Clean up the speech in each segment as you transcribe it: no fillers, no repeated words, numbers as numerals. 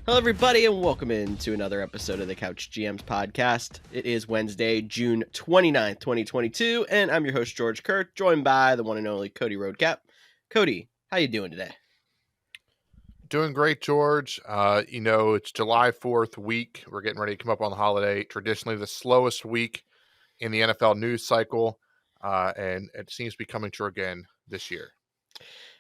Hello, everybody, and welcome into another episode of the Couch GMs podcast. It is Wednesday, June 29th, 2022, and I'm your host, George Kerth, joined by the one and only Cody Roadcap. Cody, how you doing today? Doing great, George. It's July 4th week. We're getting ready to come up on the holiday. Traditionally, the slowest week in the NFL news cycle, and it seems to be coming true again this year.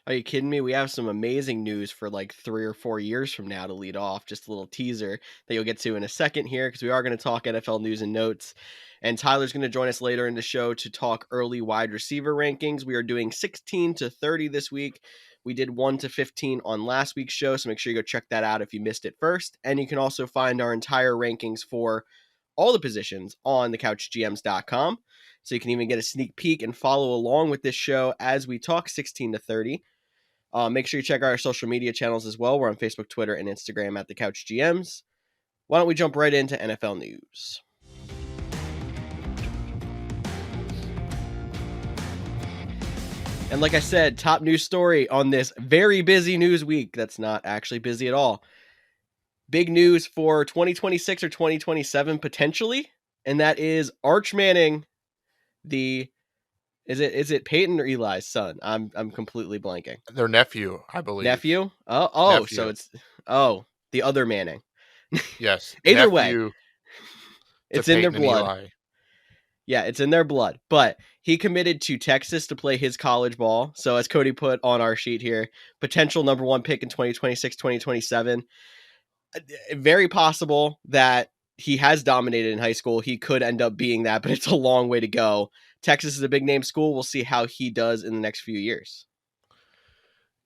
Are you kidding me? We have some amazing news for like 3 or 4 years from now to lead off. Just a little teaser that you'll get to in a second here because we are going to talk NFL news and notes. And Tyler's going to join us later in the show to talk early wide receiver rankings. We are doing 16 to 30 this week. We did 1 to 15 on last week's show, so make sure you go check that out if you missed it first. And you can also find our entire rankings for all the positions on thecouchgms.com. So you can even get a sneak peek and follow along with this show as we talk 16 to 30. Make sure you check out our social media channels as well. We're on Facebook, Twitter, and Instagram at the Couch GMs. Why don't we jump right into NFL news? And like I said, top news story on this very busy news week. That's not actually busy at all. Big news for 2026 or 2027 potentially, and that is Arch Manning, is it Peyton or Eli's son? I'm completely blanking. Their nephew, I believe. Nephew? Nephew. So it's the other Manning. Yes. Either way, it's in their blood. Yeah, it's in their blood. But he committed to Texas to play his college ball. So as Cody put on our sheet here, potential number 1 pick in 2026, 2027. Very possible that he has dominated in high school. He could end up being that, but it's a long way to go. Texas is a big name school. We'll see how he does in the next few years.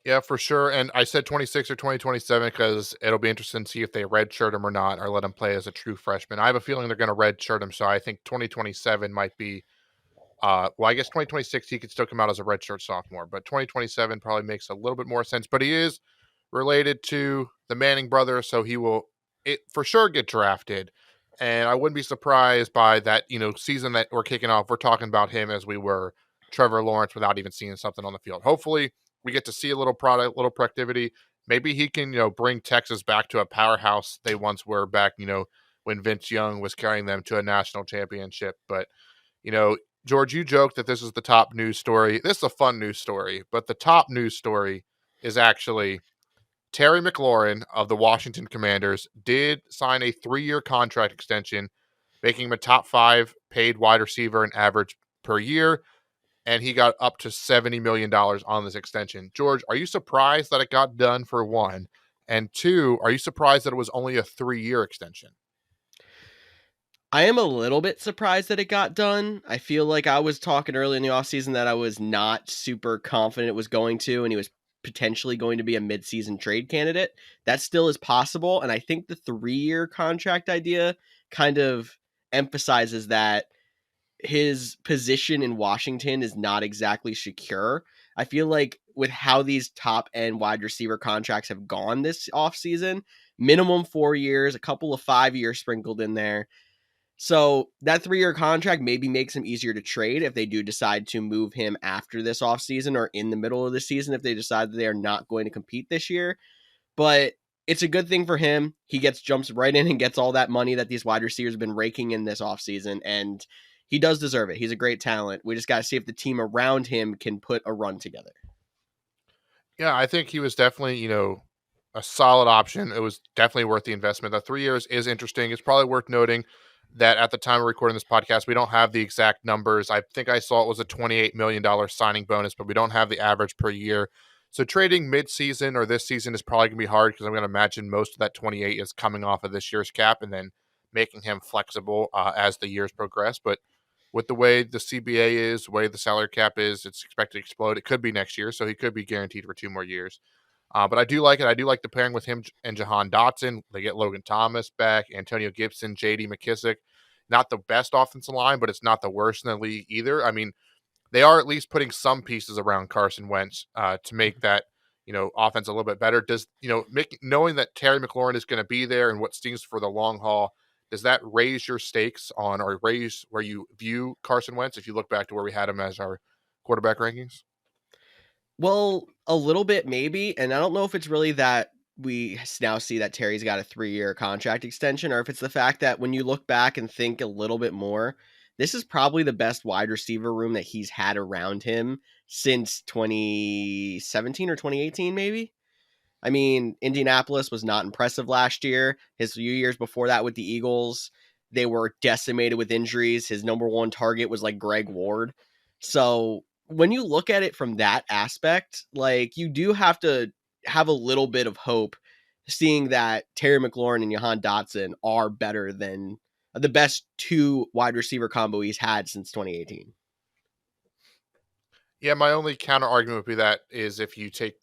Yeah, for sure. And I said 26 or 2027 because it'll be interesting to see if they redshirt him or not, or let him play as a true freshman. I have a feeling they're going to redshirt him, so I think 2027 might be. I guess 2026 he could still come out as a redshirt sophomore, but 2027 probably makes a little bit more sense. But he is related to the Manning brothers, so he will for sure get drafted. And I wouldn't be surprised by that, season that we're kicking off. We're talking about him as we were Trevor Lawrence without even seeing something on the field. Hopefully we get to see a little product, little productivity. Maybe he can, bring Texas back to a powerhouse they once were back, when Vince Young was carrying them to a national championship. But, George, you joked that this is the top news story. This is a fun news story, but the top news story is actually Terry McLaurin of the Washington Commanders did sign a 3-year contract extension, making him a top 5 paid wide receiver in average per year, and he got up to $70 million on this extension. George, are you surprised that it got done, for one? And two, are you surprised that it was only a 3-year extension? I am a little bit surprised that it got done. I feel like I was talking early in the offseason that I was not super confident it was going to, and he was potentially going to be a midseason trade candidate. That still is possible, and I think the 3-year contract idea kind of emphasizes that his position in Washington is not exactly secure. I feel like with how these top end wide receiver contracts have gone this offseason, minimum 4 years, a couple of 5 years sprinkled in there. So that 3-year contract maybe makes him easier to trade if they do decide to move him after this offseason or in the middle of the season if they decide that they are not going to compete this year. But it's a good thing for him. He jumps right in and gets all that money that these wide receivers have been raking in this offseason, and he does deserve it. He's a great talent. We just got to see if the team around him can put a run together. Yeah, I think he was definitely, a solid option. It was definitely worth the investment. The 3 years is interesting. It's probably worth noting that at the time of recording this podcast, we don't have the exact numbers. I think I saw it was a $28 million signing bonus, but we don't have the average per year. So trading mid-season or this season is probably going to be hard because I'm going to imagine most of that 28 is coming off of this year's cap and then making him flexible as the years progress. But with the way the CBA is, the way the salary cap is, it's expected to explode. It could be next year, so he could be guaranteed for 2 more years. But I do like it. I do like the pairing with him and Jahan Dotson. They get Logan Thomas back, Antonio Gibson, J.D. McKissick. Not the best offensive line, but it's not the worst in the league either. I mean, they are at least putting some pieces around Carson Wentz to make that, offense a little bit better. Does, knowing that Terry McLaurin is going to be there and what stings for the long haul, does that raise your stakes on or raise where you view Carson Wentz if you look back to where we had him as our quarterback rankings? Well, a little bit maybe, and I don't know if it's really that we now see that Terry's got a 3-year contract extension, or if it's the fact that when you look back and think a little bit more, this is probably the best wide receiver room that he's had around him since 2017 or 2018, maybe. I mean, Indianapolis was not impressive last year. His few years before that with the Eagles, they were decimated with injuries. His number one target was like Greg Ward. So when you look at it from that aspect, like you do have to have a little bit of hope seeing that Terry McLaurin and Jahan Dotson are better than the best two wide receiver combo he's had since 2018. Yeah, my only counter argument would be that is if you take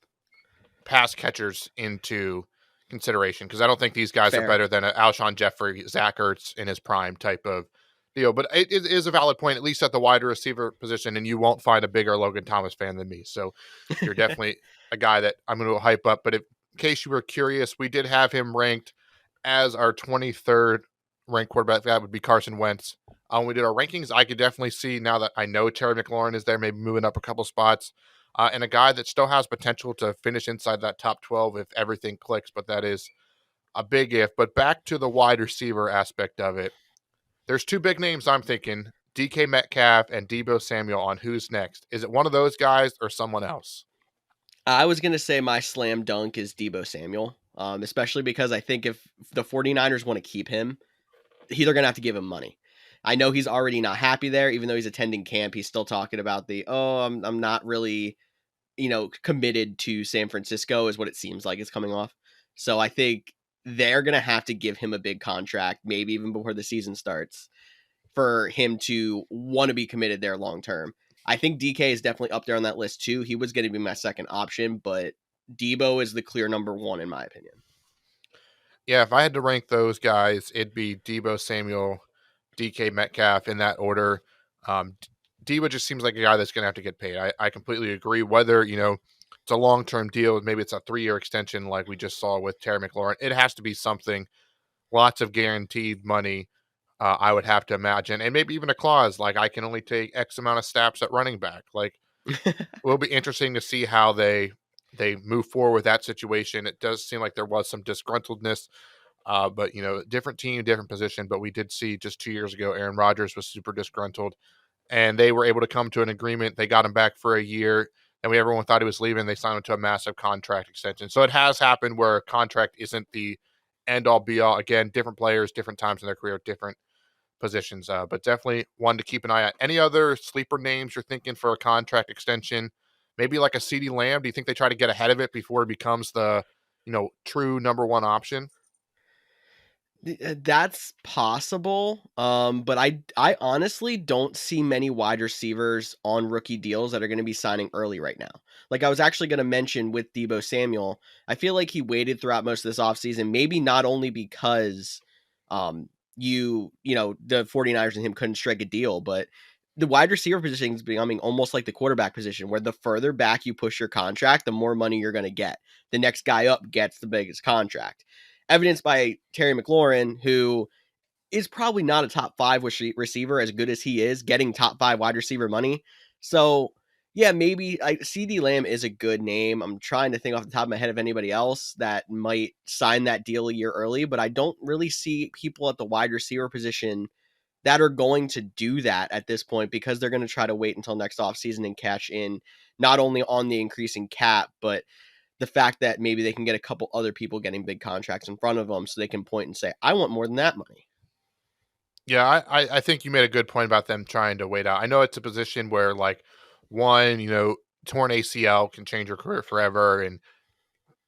pass catchers into consideration, because I don't think these guys are Fair. better than Alshon Jeffrey, Zach Ertz in his prime type of deal. But it is a valid point, at least at the wide receiver position, and you won't find a bigger Logan Thomas fan than me. So you're definitely a guy that I'm going to hype up. But in case you were curious, we did have him ranked as our 23rd ranked quarterback. That would be Carson Wentz. When we did our rankings, I could definitely see now that I know Terry McLaurin is there, maybe moving up a couple spots, and a guy that still has potential to finish inside that top 12 if everything clicks, but that is a big if. But back to the wide receiver aspect of it, there's two big names I'm thinking, DK Metcalf and Deebo Samuel on who's next. Is it one of those guys or someone else? I was going to say my slam dunk is Deebo Samuel, especially because I think if the 49ers want to keep him, they're going to have to give him money. I know he's already not happy there, even though he's attending camp. He's still talking about I'm not really, committed to San Francisco is what it seems like it's coming off. So I think they're going to have to give him a big contract, maybe even before the season starts, for him to want to be committed there long term. I think DK is definitely up there on that list too. He was going to be my second option, but Deebo is the clear number one in my opinion. Yeah, if I had to rank those guys, it'd be Deebo Samuel, DK Metcalf in that order. Um, Deebo just seems like a guy that's going to have to get paid. I completely agree. Whether, it's a long-term deal, maybe it's a 3-year extension like we just saw with Terry McLaurin, it has to be something, lots of guaranteed money, I would have to imagine. And maybe even a clause like I can only take X amount of snaps at running back. Like, it will be interesting to see how they move forward with that situation. It does seem like there was some disgruntledness, but different team, different position. But we did see just 2 years ago, Aaron Rodgers was super disgruntled, and they were able to come to an agreement. They got him back for a year, and everyone thought he was leaving. They signed him to a massive contract extension. So it has happened where a contract isn't the end all be all. Again, different players, different times in their career, different positions. But definitely one to keep an eye on. Any other sleeper names you're thinking for a contract extension? Maybe like a CeeDee Lamb. Do you think they try to get ahead of it before it becomes the, true number one option? That's possible. But I honestly don't see many wide receivers on rookie deals that are going to be signing early right now. Like I was actually going to mention with Deebo Samuel, I feel like he waited throughout most of this offseason, maybe not only because the 49ers and him couldn't strike a deal, but the wide receiver position is becoming almost like the quarterback position, where the further back you push your contract, the more money you're going to get. The next guy up gets the biggest contract. Evidenced by Terry McLaurin, who is probably not a top 5 receiver as good as he is, getting top 5 wide receiver money. So, yeah, maybe CeeDee Lamb is a good name. I'm trying to think off the top of my head of anybody else that might sign that deal a year early, but I don't really see people at the wide receiver position that are going to do that at this point because they're going to try to wait until next offseason and cash in not only on the increasing cap, but the fact that maybe they can get a couple other people getting big contracts in front of them so they can point and say, I want more than that money. Yeah, I think you made a good point about them trying to wait out. I know it's a position where like one, torn ACL can change your career forever and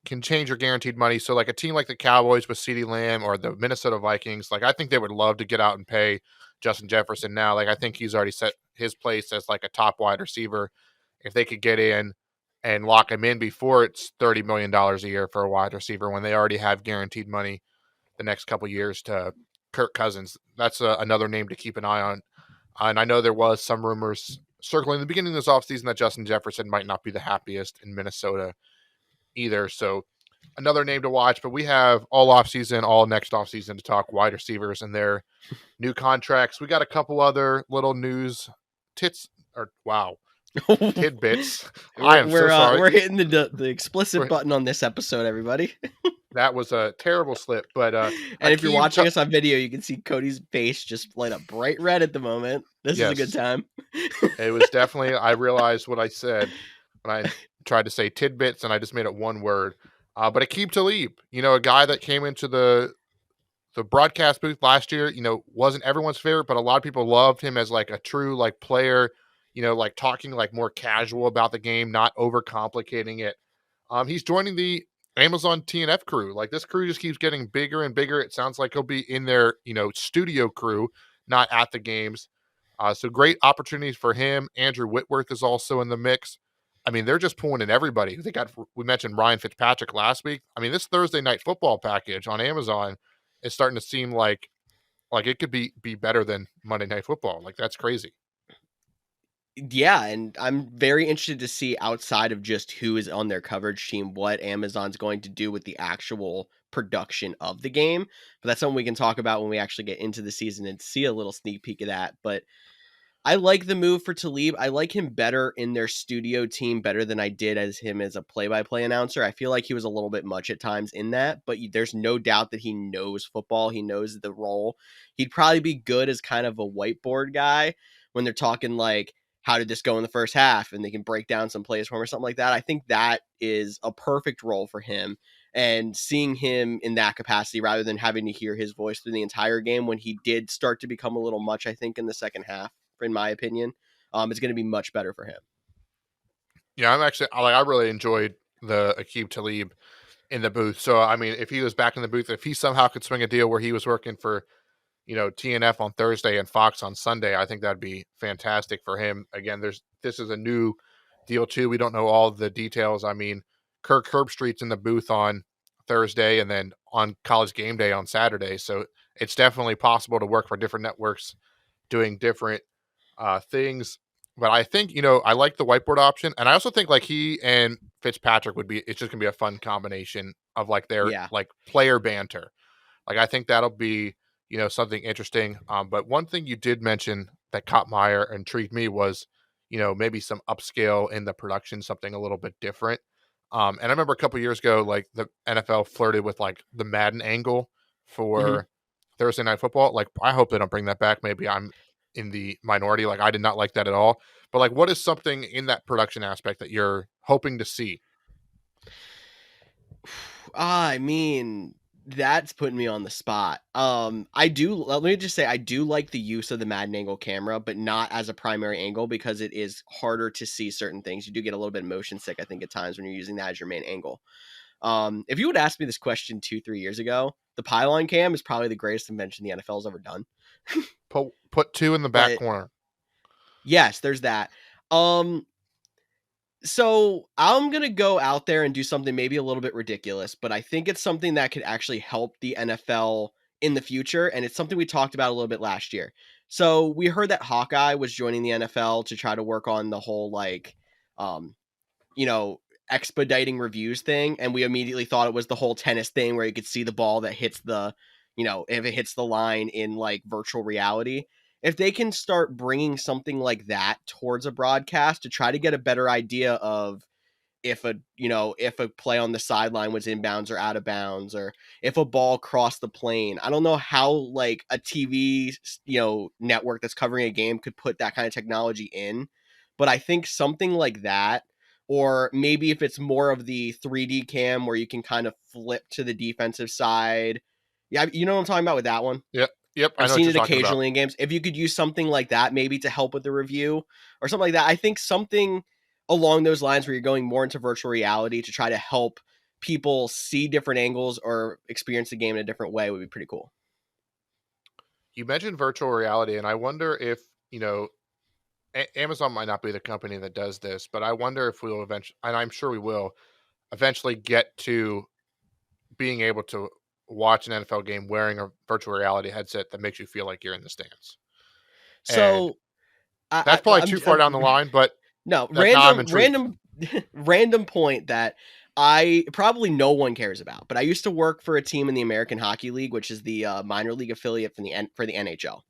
can change your guaranteed money. So like a team like the Cowboys with CeeDee Lamb or the Minnesota Vikings, like I think they would love to get out and pay Justin Jefferson now. Like I think he's already set his place as like a top wide receiver. If they could get in and lock him in before it's $30 million a year for a wide receiver when they already have guaranteed money the next couple years to Kirk Cousins. That's another name to keep an eye on. And I know there was some rumors circling in the beginning of this offseason that Justin Jefferson might not be the happiest in Minnesota either. So another name to watch, but we have all offseason, all next offseason to talk wide receivers and their new contracts. We got a couple other little news tidbits. I am so sorry. We're hitting the explicit button on this episode, everybody. That was a terrible slip, but, And if you're Akeem watching Tu us on video, you can see Cody's face just light up bright red at the moment. This is a good Yes. time. It was definitely I realized what I said when I tried to say tidbits, and I just made it one word. But Akeem Talib, a guy that came into the broadcast booth last year, wasn't everyone's favorite, but a lot of people loved him as like a true like player, like talking like more casual about the game, not overcomplicating it. He's joining the Amazon TNF crew. Like this crew just keeps getting bigger and bigger. It sounds like he'll be in their, studio crew, not at the games. So great opportunities for him. Andrew Whitworth is also in the mix. I mean, they're just pulling in everybody. We mentioned Ryan Fitzpatrick last week. I mean, this Thursday night football package on Amazon is starting to seem like it could be better than Monday Night Football. Like that's crazy. Yeah, and I'm very interested to see outside of just who is on their coverage team, what Amazon's going to do with the actual production of the game. But that's something we can talk about when we actually get into the season and see a little sneak peek of that. But I like the move for Talib. I like him better in their studio team better than I did as him as a play-by-play announcer. I feel like he was a little bit much at times in that, but there's no doubt that he knows football. He knows the role. He'd probably be good as kind of a whiteboard guy when they're talking like, how did this go in the first half? And they can break down some plays for him or something like that. I think that is a perfect role for him. And seeing him in that capacity rather than having to hear his voice through the entire game when he did start to become a little much, I think, in the second half in my opinion, is going to be much better for him. Yeah, I really enjoyed the Aqib Talib in the booth. So I mean, if he was back in the booth, if he somehow could swing a deal where he was working for TNF on Thursday and Fox on Sunday, I think that'd be fantastic for him. Again, this is a new deal too. We don't know all the details. I mean, Kirk Herbstreit's in the booth on Thursday and then on College Game Day on Saturday. So it's definitely possible to work for different networks doing different things. But I think, I like the whiteboard option. And I also think like he and Fitzpatrick it's just gonna be a fun combination of like their Yeah. like player banter. Like I think that'll be, something interesting. But one thing you did mention that caught my eye and intrigued me was, maybe some upscale in the production, something a little bit different. And I remember a couple years ago, like the NFL flirted with like the Madden angle hmm for Thursday Night Football. Like I hope they don't bring that back. Maybe I'm in the minority. Like I did not like that at all. But like, what is something in that production aspect that you're hoping to see? I mean, that's putting me on the spot. Let me just say I do like the use of the Madden angle camera, but not as a primary angle because it is harder to see certain things. You do get a little bit of motion sick, I think, at times when you're using that as your main angle. If you would ask me this question 2-3 years ago, the pylon cam is probably the greatest invention the NFL's ever done. Put two in the back But corner. yes, there's that. Um, So I'm gonna go out there and do something maybe a little bit ridiculous, but I think it's something that could actually help the NFL in the future, and it's something we talked about a little bit last year. So we heard that Hawkeye was joining the NFL to try to work on the whole um, you know, expediting reviews thing, and we immediately thought it was the whole tennis thing where you could see the ball that hits if it hits the line in like virtual reality. If they can start bringing something like that towards a broadcast to try to get a better idea of if a play on the sideline was inbounds or out of bounds, or if a ball crossed the plane. I don't know how like a TV network that's covering a game could put that kind of technology in, but I think something like that, or maybe if it's more of the 3D cam where you can kind of flip to the defensive side. Yeah, you know what I'm talking about with that one. Yep. Yep. I I've know what seen you're it talking about. occasionally in games. If you could use something like that, maybe to help with the review or something like that, I think something along those lines where you're going more into virtual reality to try to help people see different angles or experience the game in a different way would be pretty cool. You mentioned virtual reality, and I wonder if, Amazon might not be the company that does this, but I wonder if we'll eventually, and I'm sure we will, eventually get to being able to watch an NFL game wearing a virtual reality headset that makes you feel like you're in the stands. And So I that's probably I'm, too far down the line, but no that now I'm random intrigued. random random point that I probably no one cares about, but I used to work for a team in the American Hockey League, which is the minor league affiliate for the NHL.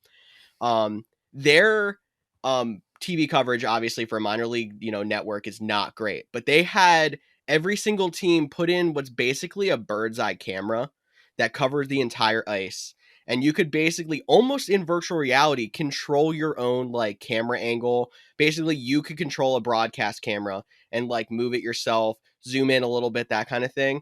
Their TV coverage, obviously for a minor league, network is not great, but they had every single team put in what's basically a bird's eye camera that covers the entire ice. And you could basically, almost in virtual reality, control your own like camera angle. Basically, you could control a broadcast camera and like move it yourself, zoom in a little bit, that kind of thing.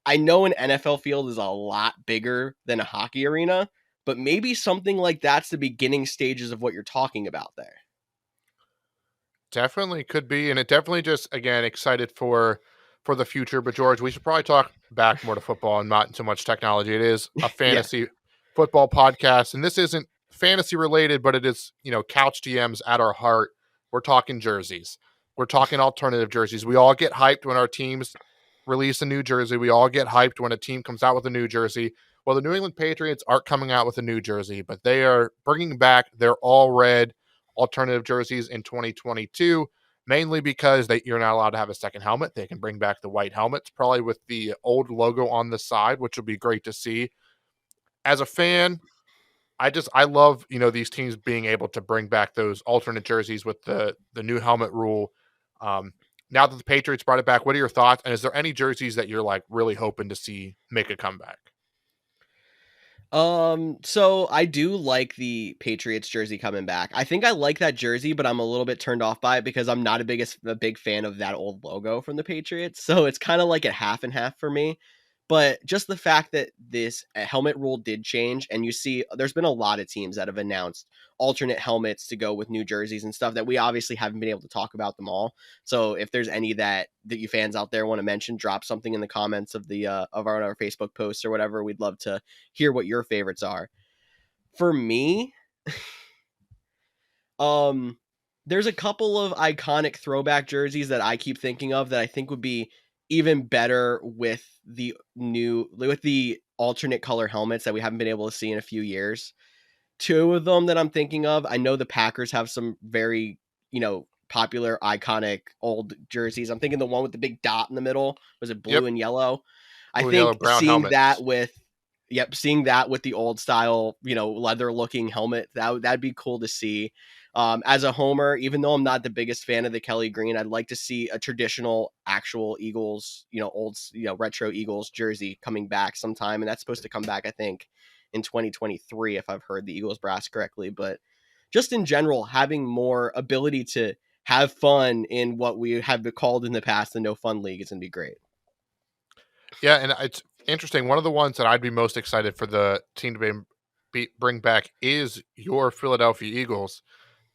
I know an NFL field is a lot bigger than a hockey arena, but maybe something like that's the beginning stages of what you're talking about there. Definitely could be, and it definitely just again excited for the future. But George, we should probably talk back more to football and not so much technology. It is a Yeah. fantasy football podcast, and this isn't fantasy related, but it is Couch GMs at our heart. We're talking jerseys. We're talking alternative jerseys. We all get hyped when our teams release a new jersey. We all get hyped when a team comes out with a new jersey. Well, the New England Patriots aren't coming out with a new jersey, but they are bringing back their all red alternative jerseys in 2022, mainly because you're not allowed to have a second helmet. They can bring back the white helmets, probably with the old logo on the side, which will be great to see. As a fan, I love these teams being able to bring back those alternate jerseys with the new helmet rule. Um, now that the Patriots brought it back, what are your thoughts? And is there any jerseys that you're like really hoping to see make a comeback? So I do like the Patriots jersey coming back. I think I like that jersey, but I'm a little bit turned off by it because I'm not a big fan of that old logo from the Patriots. So it's kind of like a half and half for me. But just the fact that this helmet rule did change, and you see, there's been a lot of teams that have announced alternate helmets to go with new jerseys and stuff that we obviously haven't been able to talk about them all. So if there's any that you fans out there want to mention, drop something in the comments of the of our Facebook posts or whatever. We'd love to hear what your favorites are. For me, um, there's a couple of iconic throwback jerseys that I keep thinking of that I think would be even better with the alternate color helmets that we haven't been able to see in a few years. Two of them that I'm thinking of, I know the Packers have some very, popular iconic old jerseys. I'm thinking the one with the big dot in the middle, was it blue Yep, and yellow? I blue and yellow, think brown helmets. seeing that with the old style, leather looking helmet, that'd be cool to see. As a homer, even though I'm not the biggest fan of the Kelly green, I'd like to see a traditional actual Eagles, old, retro Eagles jersey coming back sometime. And that's supposed to come back, I think, in 2023, if I've heard the Eagles brass correctly. But just in general, having more ability to have fun in what we have been called in the past the no fun league is going to be great. Yeah, and it's interesting. One of the ones that I'd be most excited for the team to bring back is your Philadelphia Eagles,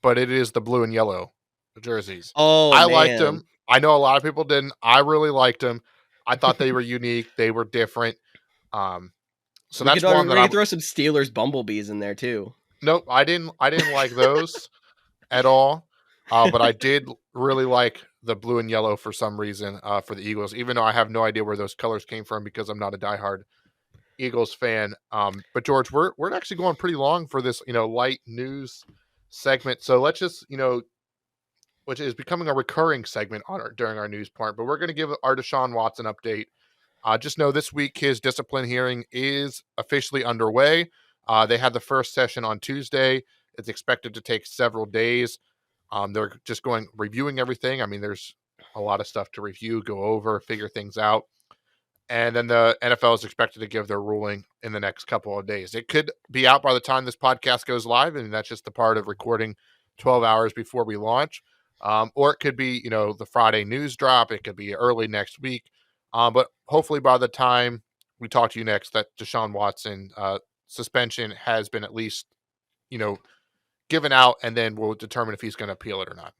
but it is the blue and yellow jerseys. Oh, I liked man. them. I know a lot of people didn't. I really liked them. I thought they were unique. They were different. Um, so that's one that We could I'm. throw some Steelers bumblebees in there too. Nope, I didn't. I didn't like those at all. But I did really like the blue and yellow for some reason for the Eagles, even though I have no idea where those colors came from because I'm not a diehard Eagles fan. But George, we're actually going pretty long for this, light news segment. So let's just, which is becoming a recurring segment during our news part. But we're going to give our Deshaun Watson update. Just know this week his discipline hearing is officially underway. They had the first session on Tuesday. It's expected to take several days. They're just reviewing everything. I mean, there's a lot of stuff to review, go over, figure things out. And then the NFL is expected to give their ruling in the next couple of days. It could be out by the time this podcast goes live, and that's just the part of recording 12 hours before we launch. Or it could be, the Friday news drop. It could be early next week. But hopefully by the time we talk to you next, that Deshaun Watson suspension has been at least, you know, given out, and then we'll determine if he's going to appeal it or not.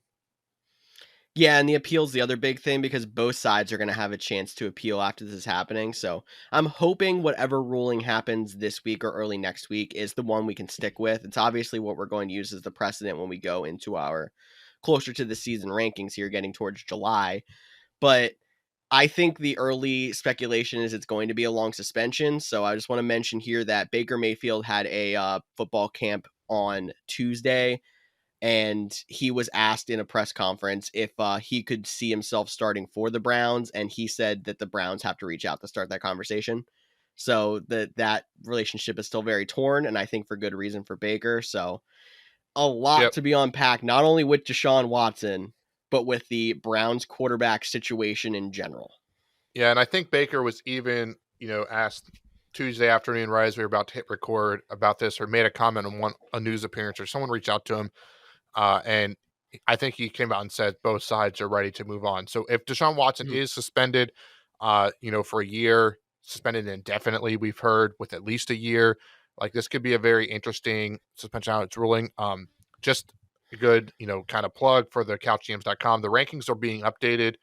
Yeah, and the appeal's the other big thing because both sides are going to have a chance to appeal after this is happening. So I'm hoping whatever ruling happens this week or early next week is the one we can stick with. It's obviously what we're going to use as the precedent when we go into our closer to the season rankings here, getting towards July. But I think the early speculation is it's going to be a long suspension. So I just want to mention here that Baker Mayfield had a football camp on Tuesday, and he was asked in a press conference if he could see himself starting for the Browns, and he said that the Browns have to reach out to start that conversation. So that relationship is still very torn, and I think for good reason for Baker. So a lot Yep. to be unpacked, not only with Deshaun Watson, but with the Browns quarterback situation in general. Yeah, and I think Baker was even, asked Tuesday afternoon, right as we were about to hit record about this, or made a comment on a news appearance, or someone reached out to him, and I think he came out and said both sides are ready to move on. So if Deshaun Watson Mhm. is suspended, for a year, suspended indefinitely, we've heard with at least a year, like this could be a very interesting suspension how it's ruling. Just a good, kind of plug for the couchgms.com. The rankings are being updated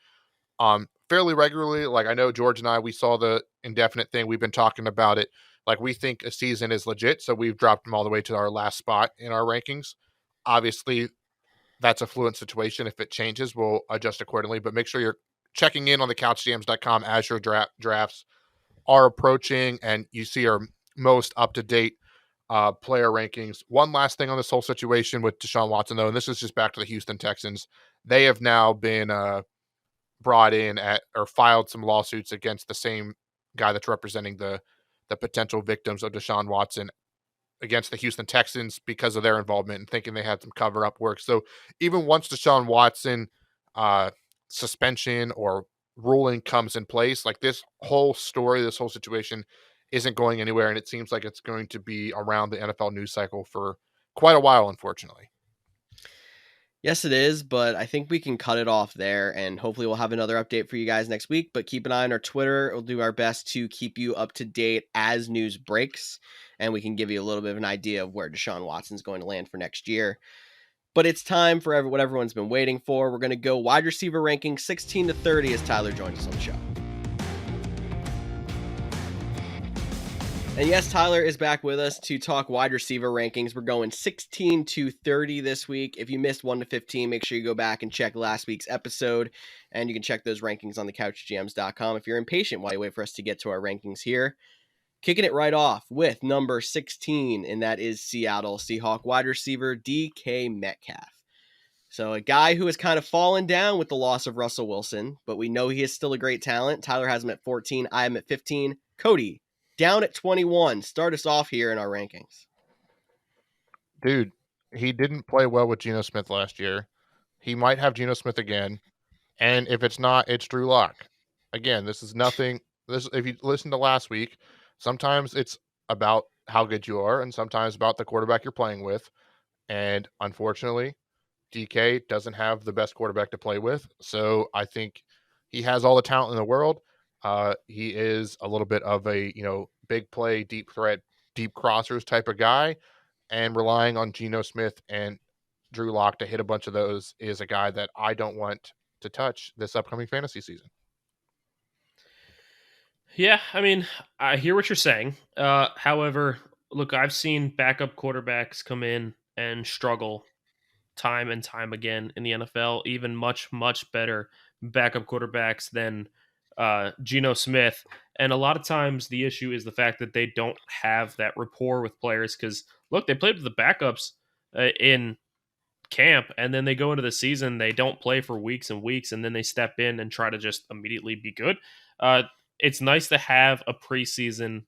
fairly regularly. Like I know George and I, we saw the indefinite thing. We've been talking about it. Like we think a season is legit, so we've dropped them all the way to our last spot in our rankings. Obviously, that's a fluent situation. If it changes, we'll adjust accordingly. But make sure you're checking in on the couchgms.com as your drafts are approaching and you see our most up to date player rankings. One last thing on this whole situation with Deshaun Watson, though, and this is just back to the Houston Texans. They have now been brought in at or filed some lawsuits against the same guy that's representing the potential victims of Deshaun Watson against the Houston Texans because of their involvement and thinking they had some cover up work. So even once Deshaun Watson uh, suspension or ruling comes in place, like this whole story, this whole situation isn't going anywhere, and it seems like it's going to be around the NFL news cycle for quite a while, unfortunately. Yes, it is, but I think we can cut it off there, and hopefully we'll have another update for you guys next week. But keep an eye on our Twitter. We'll do our best to keep you up to date as news breaks, and we can give you a little bit of an idea of where Deshaun Watson's going to land for next year. But it's time for what everyone's been waiting for. We're going to go wide receiver ranking 16 to 30 as Tyler joins us on the show. And yes, Tyler is back with us to talk wide receiver rankings. We're going 16 to 30 this week. If you missed 1 to 15, make sure you go back and check last week's episode. And you can check those rankings on thecouchgms.com if you're impatient while you wait for us to get to our rankings here. Kicking it right off with number 16, and that is Seattle Seahawks wide receiver DK Metcalf. So a guy who has kind of fallen down with the loss of Russell Wilson, but we know he is still a great talent. Tyler has him at 14. I am at 15. Cody, down at 21. Start us off here in our rankings. Dude, he didn't play well with Geno Smith last year. He might have Geno Smith again. And if it's not, it's Drew Lock. Again, this is nothing. This if you listen to last week, sometimes it's about how good you are, and sometimes about the quarterback you're playing with. And unfortunately, DK doesn't have the best quarterback to play with. So I think he has all the talent in the world. He is a little bit of a big play, deep threat, deep crossers type of guy, and relying on Geno Smith and Drew Lock to hit a bunch of those is a guy that I don't want to touch this upcoming fantasy season. Yeah, I mean, I hear what you're saying. However, look, I've seen backup quarterbacks come in and struggle time and time again in the NFL, even much, much better backup quarterbacks than Geno Smith. And a lot of times the issue is the fact that they don't have that rapport with players because, look, they played with the backups in camp and then they go into the season, they don't play for weeks and weeks, and then they step in and try to just immediately be good. Uh, it's nice to have a preseason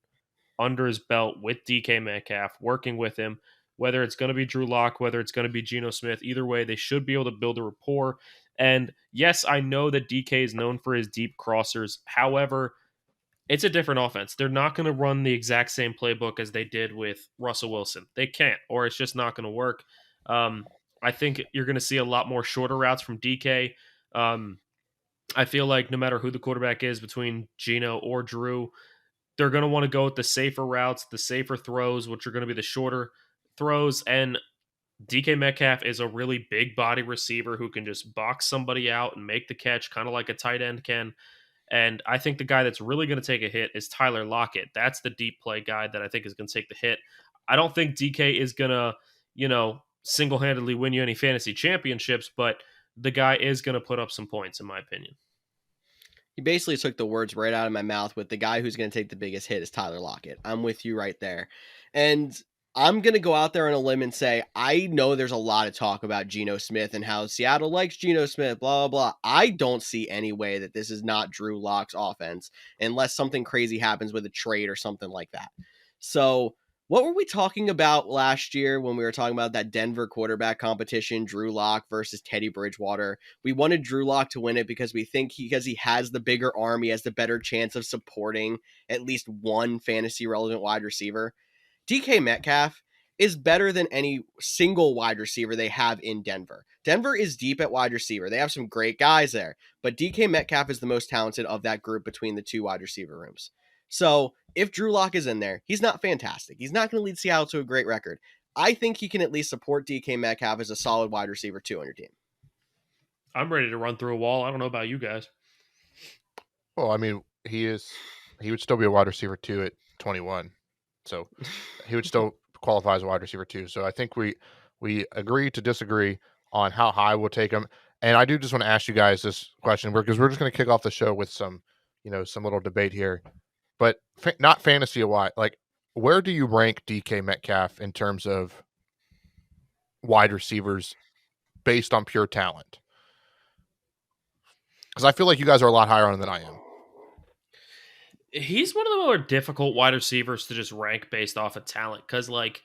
under his belt with DK Metcalf, working with him, whether it's going to be Drew Lock, whether it's going to be Geno Smith. Either way, they should be able to build a rapport. And yes, I know that DK is known for his deep crossers. However, it's a different offense. They're not going to run the exact same playbook as they did with Russell Wilson. They can't, or it's just not going to work. Um, I think you're going to see a lot more shorter routes from DK. I feel like no matter who the quarterback is between Geno or Drew, they're going to want to go with the safer routes, the safer throws, which are going to be the shorter throws. And DK Metcalf is a really big body receiver who can just box somebody out and make the catch, kind of like a tight end can. And I think the guy that's really going to take a hit is Tyler Lockett. That's the deep play guy that I think is going to take the hit. I don't think DK is going to, single handedly win you any fantasy championships, but the guy is going to put up some points, in my opinion. He basically took the words right out of my mouth with the guy who's going to take the biggest hit is Tyler Lockett. I'm with you right there. And I'm going to go out there on a limb and say, I know there's a lot of talk about Geno Smith and how Seattle likes Geno Smith, blah, blah, blah. I don't see any way that this is not Drew Lock's offense unless something crazy happens with a trade or something like that. So What were we talking about last year when we were talking about that Denver quarterback competition, Drew Lock versus Teddy Bridgewater? We wanted Drew Lock to win it because we think because he has the bigger arm, he has the better chance of supporting at least one fantasy relevant wide receiver. DK Metcalf is better than any single wide receiver they have in Denver. Denver is deep at wide receiver. They have some great guys there, but DK Metcalf is the most talented of that group between the two wide receiver rooms. So if Drew Lock is in there, he's not fantastic. He's not going to lead Seattle to a great record. I think he can at least support DK Metcalf as a solid wide receiver 2 on your team. I'm ready to run through a wall. I don't know about you guys. Well, I mean, he would still be a wide receiver 2 at 21. So he would still qualify as a wide receiver 2. So I think we agree to disagree on how high we'll take him. And I do just want to ask you guys this question because we're just going to kick off the show with some little debate here. But not fantasy wide. Like, where do you rank DK Metcalf in terms of wide receivers based on pure talent? Because I feel like you guys are a lot higher on him than I am. He's one of the more difficult wide receivers to just rank based off of talent because, like,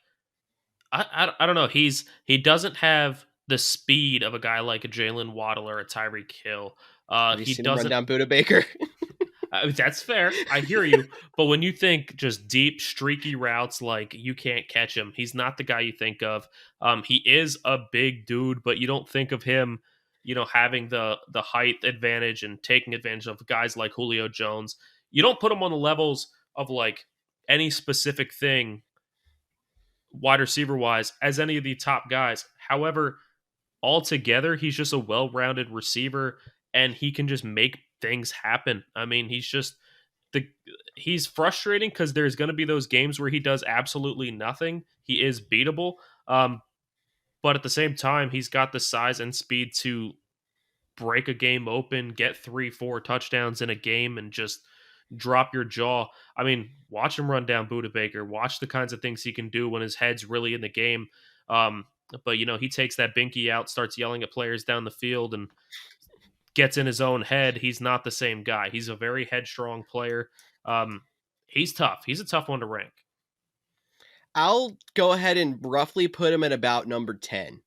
I don't know. He doesn't have the speed of a guy like a Jalen Waddle or a Tyreek Hill. Have you He seen him run doesn't. down Buda Baker? That's fair. I hear you. But when you think just deep, streaky routes, like you can't catch him, he's not the guy you think of. He is a big dude, but you don't think of him, having the height advantage and taking advantage of guys like Julio Jones. You don't put him on the levels of like any specific thing, wide receiver wise, as any of the top guys. However, altogether, he's just a well-rounded receiver, and he can just make things happen. I mean, the he's frustrating because there's going to be those games where he does absolutely nothing. He is beatable, but at the same time, he's got the size and speed to break a game open, get 3-4 touchdowns in a game, and just drop your jaw. I mean, watch him run down Buda Baker. Watch the kinds of things he can do when his head's really in the game. Um, but he takes that binky out, starts yelling at players down the field, and gets in his own head. He's not the same guy. He's a very headstrong player. He's tough. He's a tough one to rank. I'll go ahead and roughly put him at about number 10.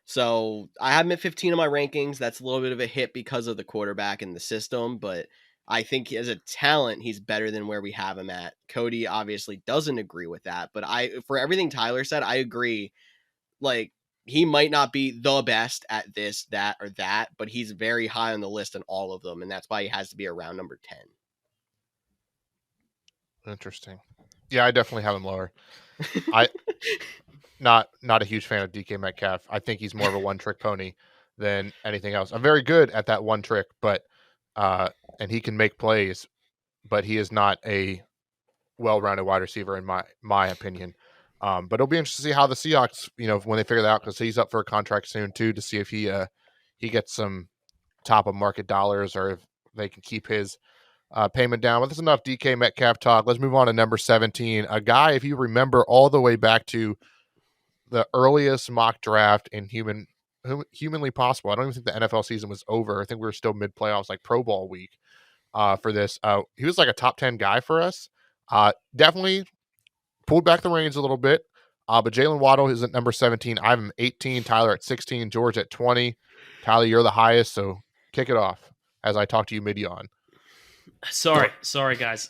So I have him at 15 on my rankings. That's a little bit of a hit because of the quarterback and the system, but I think as a talent, he's better than where we have him at. Cody obviously doesn't agree with that, but for everything Tyler said, I agree. Like, he might not be the best at this, that, or that, but he's very high on the list in all of them, and that's why he has to be around number 10. Interesting. Yeah, I definitely have him lower. I not a huge fan of DK Metcalf. I think he's more of a one-trick pony than anything else. I'm very good at that one trick, but and he can make plays, but he is not a well-rounded wide receiver in my opinion. But it'll be interesting to see how the Seahawks, when they figure that out, because he's up for a contract soon too, to see if he gets some top of market dollars or if they can keep his payment down. But that's enough DK Metcalf talk. Let's move on to number 17, a guy, if you remember, all the way back to the earliest mock draft in humanly possible. I don't even think the NFL season was over. I think we were still mid playoffs, like Pro Bowl week for this. He was like a top 10 guy for us. Definitely pulled back the reins a little bit. But Jalen Waddle is at number 17. I have him 18. Tyler at 16. George at 20. Tyler, you're the highest, so kick it off as I talk to you mid-yawn. Sorry, guys.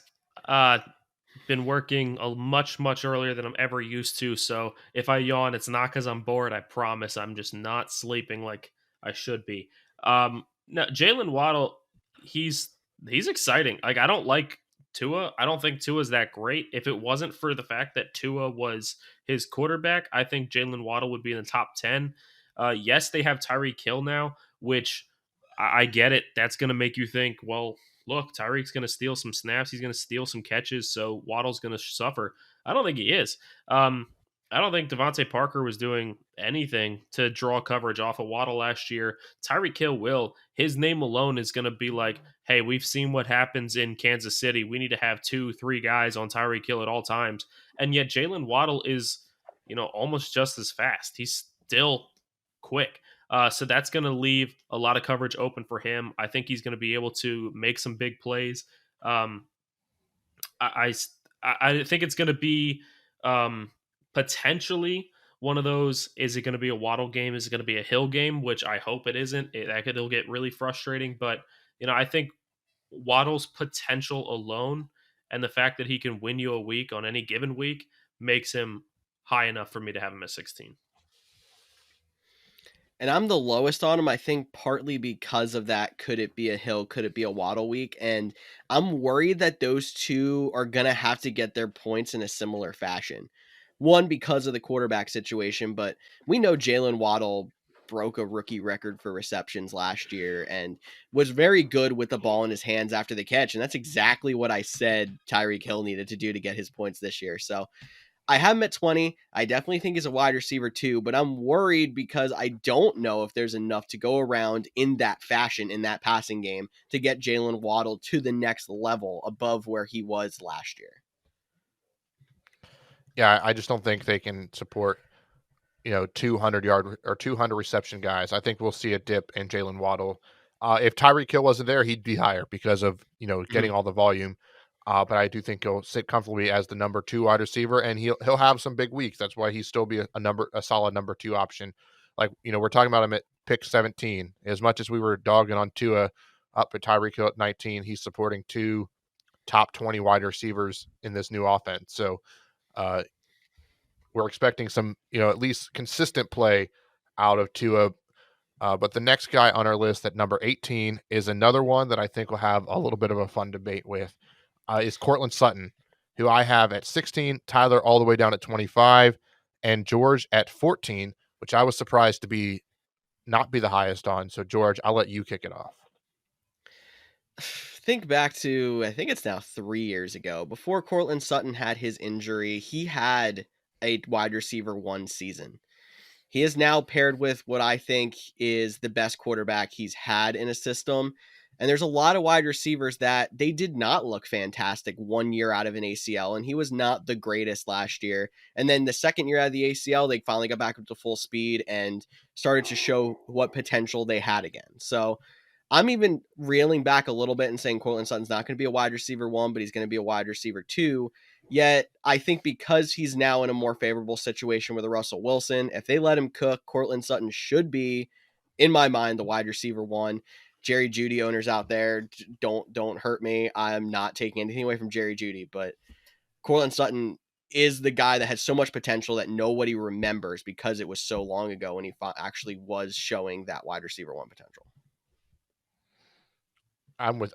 Been working much earlier than I'm ever used to. So if I yawn, it's not because I'm bored. I promise. I'm just not sleeping like I should be. No, Jalen Waddle, he's exciting. Like, I don't like Tua. I don't think Tua's that great. If it wasn't for the fact that Tua was his quarterback, I think Jalen Waddle would be in the top 10. Yes, they have Tyreek Hill now, which I get it. That's going to make you think, well, look, Tyreek's going to steal some snaps. He's going to steal some catches. So Waddle's going to suffer. I don't think he is. I don't think Devontae Parker was doing anything to draw coverage off of Waddle last year. Tyreek Hill will. His name alone is going to be like, hey, we've seen what happens in Kansas City. We need to have 2-3 guys on Tyreek Hill at all times. And yet Jalen Waddle is, almost just as fast. He's still quick. So that's going to leave a lot of coverage open for him. I think he's going to be able to make some big plays. I think it's going to be Um, Potentially one of those, is it going to be a Waddle game? Is it going to be a Hill game? Which I hope it isn't. It'll get really frustrating. But, I think Waddle's potential alone and the fact that he can win you a week on any given week makes him high enough for me to have him at 16. And I'm the lowest on him, I think partly because of that. Could it be a Hill? Could it be a Waddle week? And I'm worried that those two are going to have to get their points in a similar fashion. One, because of the quarterback situation, but we know Jalen Waddle broke a rookie record for receptions last year and was very good with the ball in his hands after the catch. And that's exactly what I said Tyreek Hill needed to do to get his points this year. So I have him at 20. I definitely think he's a wide receiver too, but I'm worried because I don't know if there's enough to go around in that fashion, in that passing game, to get Jalen Waddle to the next level above where he was last year. Yeah, I just don't think they can support 200-yard or 200 reception guys. I think we'll see a dip in Jalen Waddle. If Tyreek Hill wasn't there, he'd be higher because of getting all the volume. But I do think he'll sit comfortably as the number 2 wide receiver, and he'll have some big weeks. That's why he'll still be a solid number 2 option. Like we're talking about him at pick 17. As much as we were dogging on Tua up at Tyreek Hill at 19, he's supporting 2 top 20 wide receivers in this new offense. So we're expecting some, at least consistent play out of Tua. But the next guy on our list at number 18 is another one that I think will have a little bit of a fun debate with, is Courtland Sutton, who I have at 16, Tyler all the way down at 25, and George at 14, which I was surprised to not be the highest on. So George, I'll let you kick it off. Think back to, I think it's now 3 years ago, before Courtland Sutton had his injury, he had a wide receiver 1 season. He is now paired with what I think is the best quarterback he's had in a system. And there's a lot of wide receivers that they did not look fantastic 1 year out of an ACL, and he was not the greatest last year. And then the second year out of the ACL, they finally got back up to full speed and started to show what potential they had again. So I'm even reeling back a little bit and saying Courtland Sutton's not going to be a wide receiver 1, but he's going to be a wide receiver 2. Yet, I think because he's now in a more favorable situation with Russell Wilson, if they let him cook, Courtland Sutton should be, in my mind, the wide receiver 1. Jerry Jeudy owners out there, don't hurt me. I'm not taking anything away from Jerry Jeudy, but Courtland Sutton is the guy that has so much potential that nobody remembers because it was so long ago when he actually was showing that wide receiver 1 potential.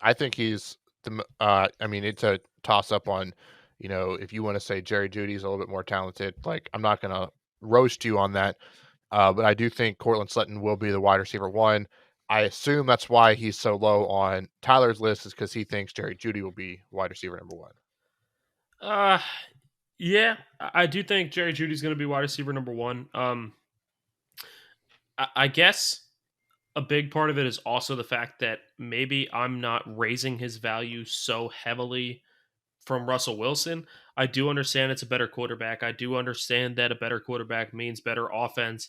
I think he's it's a toss up on, if you want to say Jerry Jeudy's a little bit more talented, like I'm not going to roast you on that. But I do think Courtland Sutton will be the wide receiver 1. I assume that's why he's so low on Tyler's list, is because he thinks Jerry Jeudy will be wide receiver number 1. Yeah, I do think Jerry Jeudy's going to be wide receiver number 1. I guess a big part of it is also the fact that maybe I'm not raising his value so heavily from Russell Wilson. I do understand it's a better quarterback. I do understand that a better quarterback means better offense.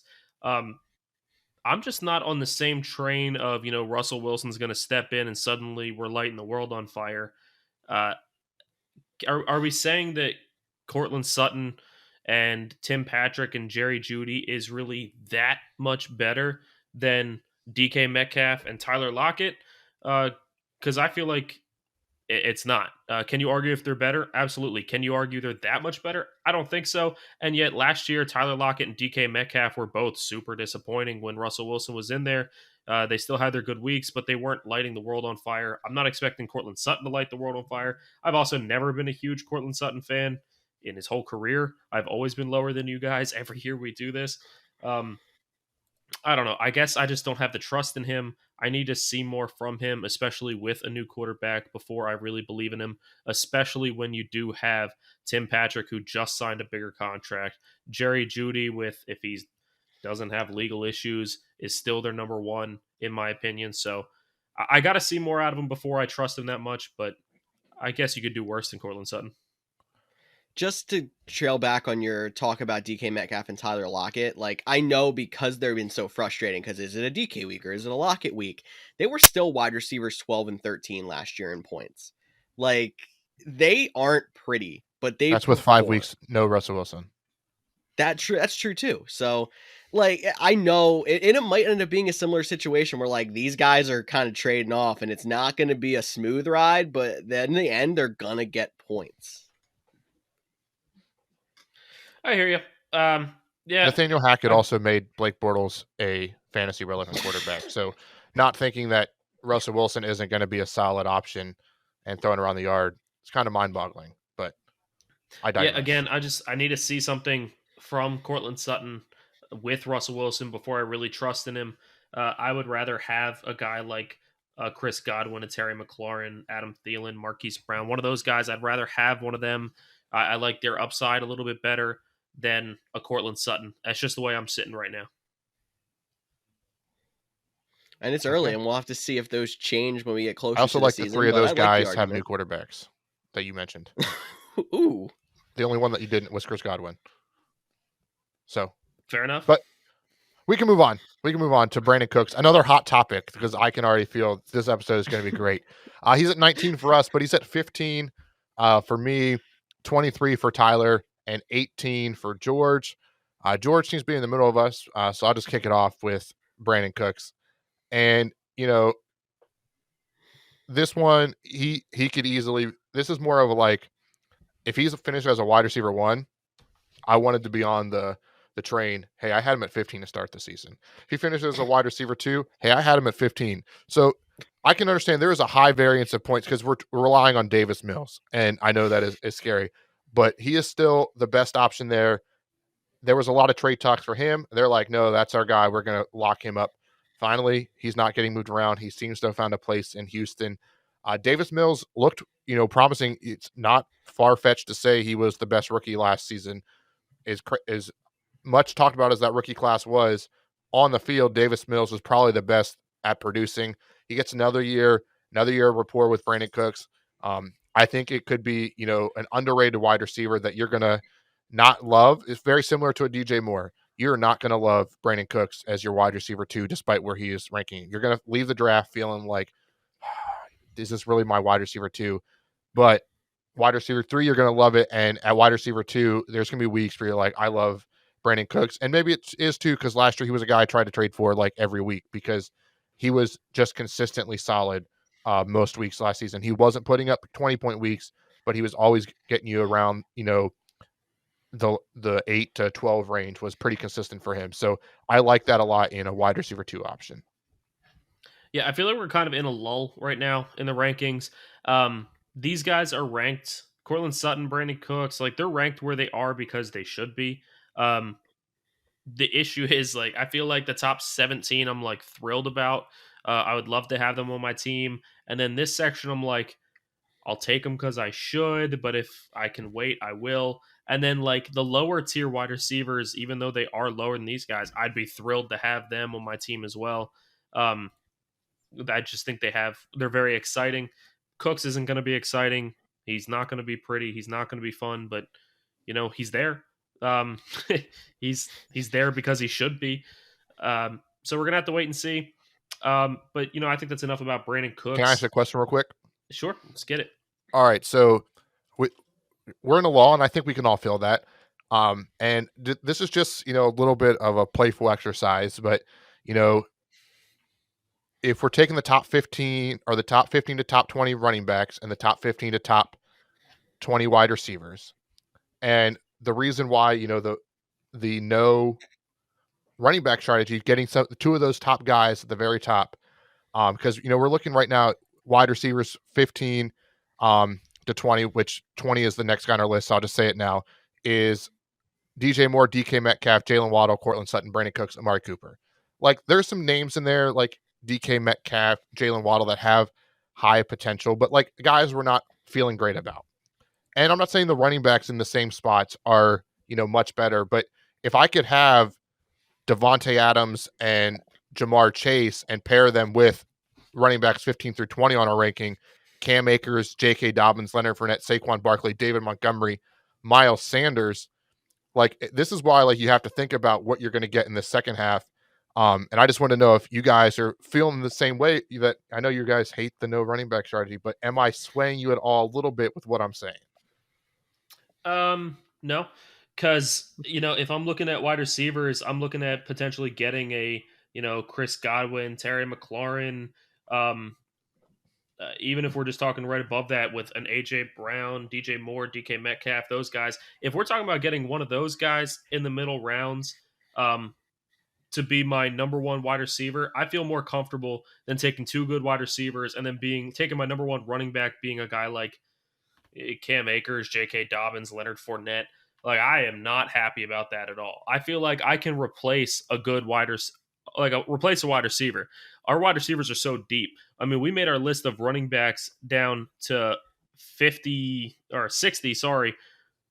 I'm just not on the same train of, Russell Wilson's going to step in and suddenly we're lighting the world on fire. Uh, are we saying that Courtland Sutton and Tim Patrick and Jerry Jeudy is really that much better than DK Metcalf and Tyler Lockett? Because I feel like it's not. Can you argue if they're better? Absolutely. Can you argue they're that much better? I don't think so. And yet last year, Tyler Lockett and DK Metcalf were both super disappointing when Russell Wilson was in there. They still had their good weeks, but they weren't lighting the world on fire. I'm not expecting Courtland Sutton to light the world on fire. I've also never been a huge Courtland Sutton fan in his whole career. I've always been lower than you guys every year we do this. I don't know. I guess I just don't have the trust in him. I need to see more from him, especially with a new quarterback, before I really believe in him, especially when you do have Tim Patrick, who just signed a bigger contract. Jerry Jeudy, if he doesn't have legal issues, is still their number 1, in my opinion. So I got to see more out of him before I trust him that much, but I guess you could do worse than Courtland Sutton. Just to trail back on your talk about DK Metcalf and Tyler Lockett, like I know because they've been so frustrating, because is it a DK week or is it a Lockett week? They were still wide receivers 12 and 13 last year in points. Like they aren't pretty, but they That's with 5 perform. weeks, no Russell Wilson. That's true too. So, like, I know, and it might end up being a similar situation where like these guys are kind of trading off, and it's not going to be a smooth ride, but then in the end, they're gonna get points. I hear you. Yeah, Nathaniel Hackett also made Blake Bortles a fantasy relevant quarterback. So, not thinking that Russell Wilson isn't going to be a solid option and throwing around the yard, it's kind of mind boggling. But I digress. Again, I need to see something from Cortland Sutton with Russell Wilson before I really trust in him. I would rather have a guy like Chris Godwin, and Terry McLaurin, Adam Thielen, Marquise Brown, one of those guys. I'd rather have one of them. I like their upside a little bit better than a Cortland Sutton. That's just the way I'm sitting right now. And it's early, and we'll have to see if those change when we get closer I also to the like season. the three of but those I like guys the have new argument. quarterbacks that you mentioned. Ooh. The only one that you didn't was Chris Godwin. So Fair enough. But we can move on. We can move on to Brandon Cooks, another hot topic because I can already feel this episode is going to be great. He's at 19 for us, but he's at 15 for me, 23 for Tyler, and 18 for George. George seems to be in the middle of us, so I'll just kick it off with Brandon Cooks. And, you know, this one, he could easily, this is more of a like, if he's a finisher as a wide receiver 1, I wanted to be on the train. Hey, I had him at 15 to start the season. If he finishes as a wide receiver 2, hey, I had him at 15. So I can understand there is a high variance of points because we're relying on Davis Mills, and I know that is scary, but he is still the best option there. There was a lot of trade talks for him. They're like, no, that's our guy. We're going to lock him up. Finally, he's not getting moved around. He seems to have found a place in Houston. Davis Mills looked, promising. It's not far-fetched to say he was the best rookie last season. Is much talked about as that rookie class was on the field, Davis Mills was probably the best at producing. He gets another year of rapport with Brandon Cooks. I think it could be, an underrated wide receiver that you're going to not love. It's very similar to a DJ Moore. You're not going to love Brandon Cooks as your wide receiver 2, despite where he is ranking. You're going to leave the draft feeling like, is this really my wide receiver 2? But wide receiver 3, you're going to love it. And at wide receiver 2, there's going to be weeks where you're like, I love Brandon Cooks. And maybe it is too, because last year he was a guy I tried to trade for like every week because he was just consistently solid most weeks last season. He wasn't putting up 20-point weeks, but he was always getting you around, the 8 to 12 range was pretty consistent for him. So I like that a lot in a wide receiver 2 option. Yeah, I feel like we're kind of in a lull right now in the rankings. These guys are ranked. Cortland Sutton, Brandon Cooks, like they're ranked where they are because they should be. The issue is like I feel like the top 17 I'm like thrilled about. I would love to have them on my team. And then this section I'm like, I'll take them because I should, but if I can wait, I will. And then like the lower tier wide receivers, even though they are lower than these guys, I'd be thrilled to have them on my team as well. I just think they're very exciting. Cooks isn't going to be exciting. He's not going to be pretty. He's not going to be fun, but he's there. Um, he's there because he should be. So we're gonna have to wait and see. But I think that's enough about Brandon Cooks. Can I ask a question real quick? Sure, let's get it. All right, so we're in a lull, and I think we can all feel that. And this is just a little bit of a playful exercise, but if we're taking the top 15 or the top 15 to top 20 running backs and the top 15 to top 20 wide receivers, and the reason why the no running back strategy, getting two of those top guys at the very top, because we're looking right now at wide receivers 15 to 20, which 20 is the next guy on our list. So I'll just say it now: is DJ Moore, DK Metcalf, Jalen Waddle, Cortland Sutton, Brandon Cooks, Amari Cooper. Like there's some names in there like DK Metcalf, Jalen Waddle that have high potential, but like guys we're not feeling great about. And I'm not saying the running backs in the same spots are much better, but if I could have Devontae Adams and Jamar Chase and pair them with running backs 15 through 20 on our ranking, Cam Akers, J.K. Dobbins, Leonard Fournette, Saquon Barkley, David Montgomery, Miles Sanders, like this is why like you have to think about what you're going to get in the second half. And I just want to know if you guys are feeling the same way. That I know you guys hate the no running back strategy, but am I swaying you at all a little bit with what I'm saying? No, because if I'm looking at wide receivers, I'm looking at potentially getting a Chris Godwin, Terry McLaurin. Um, Even if we're just talking right above that with an AJ Brown, DJ Moore, DK Metcalf, those guys. If we're talking about getting one of those guys in the middle rounds, um, to be my number one wide receiver, I feel more comfortable than taking two good wide receivers and then taking my number one running back being a guy like Cam Akers, J.K. Dobbins, Leonard Fournette. Like, I am not happy about that at all. I feel like I can replace a good replace a wide receiver. Our wide receivers are so deep. I mean, we made our list of running backs down to 50 or 60, sorry,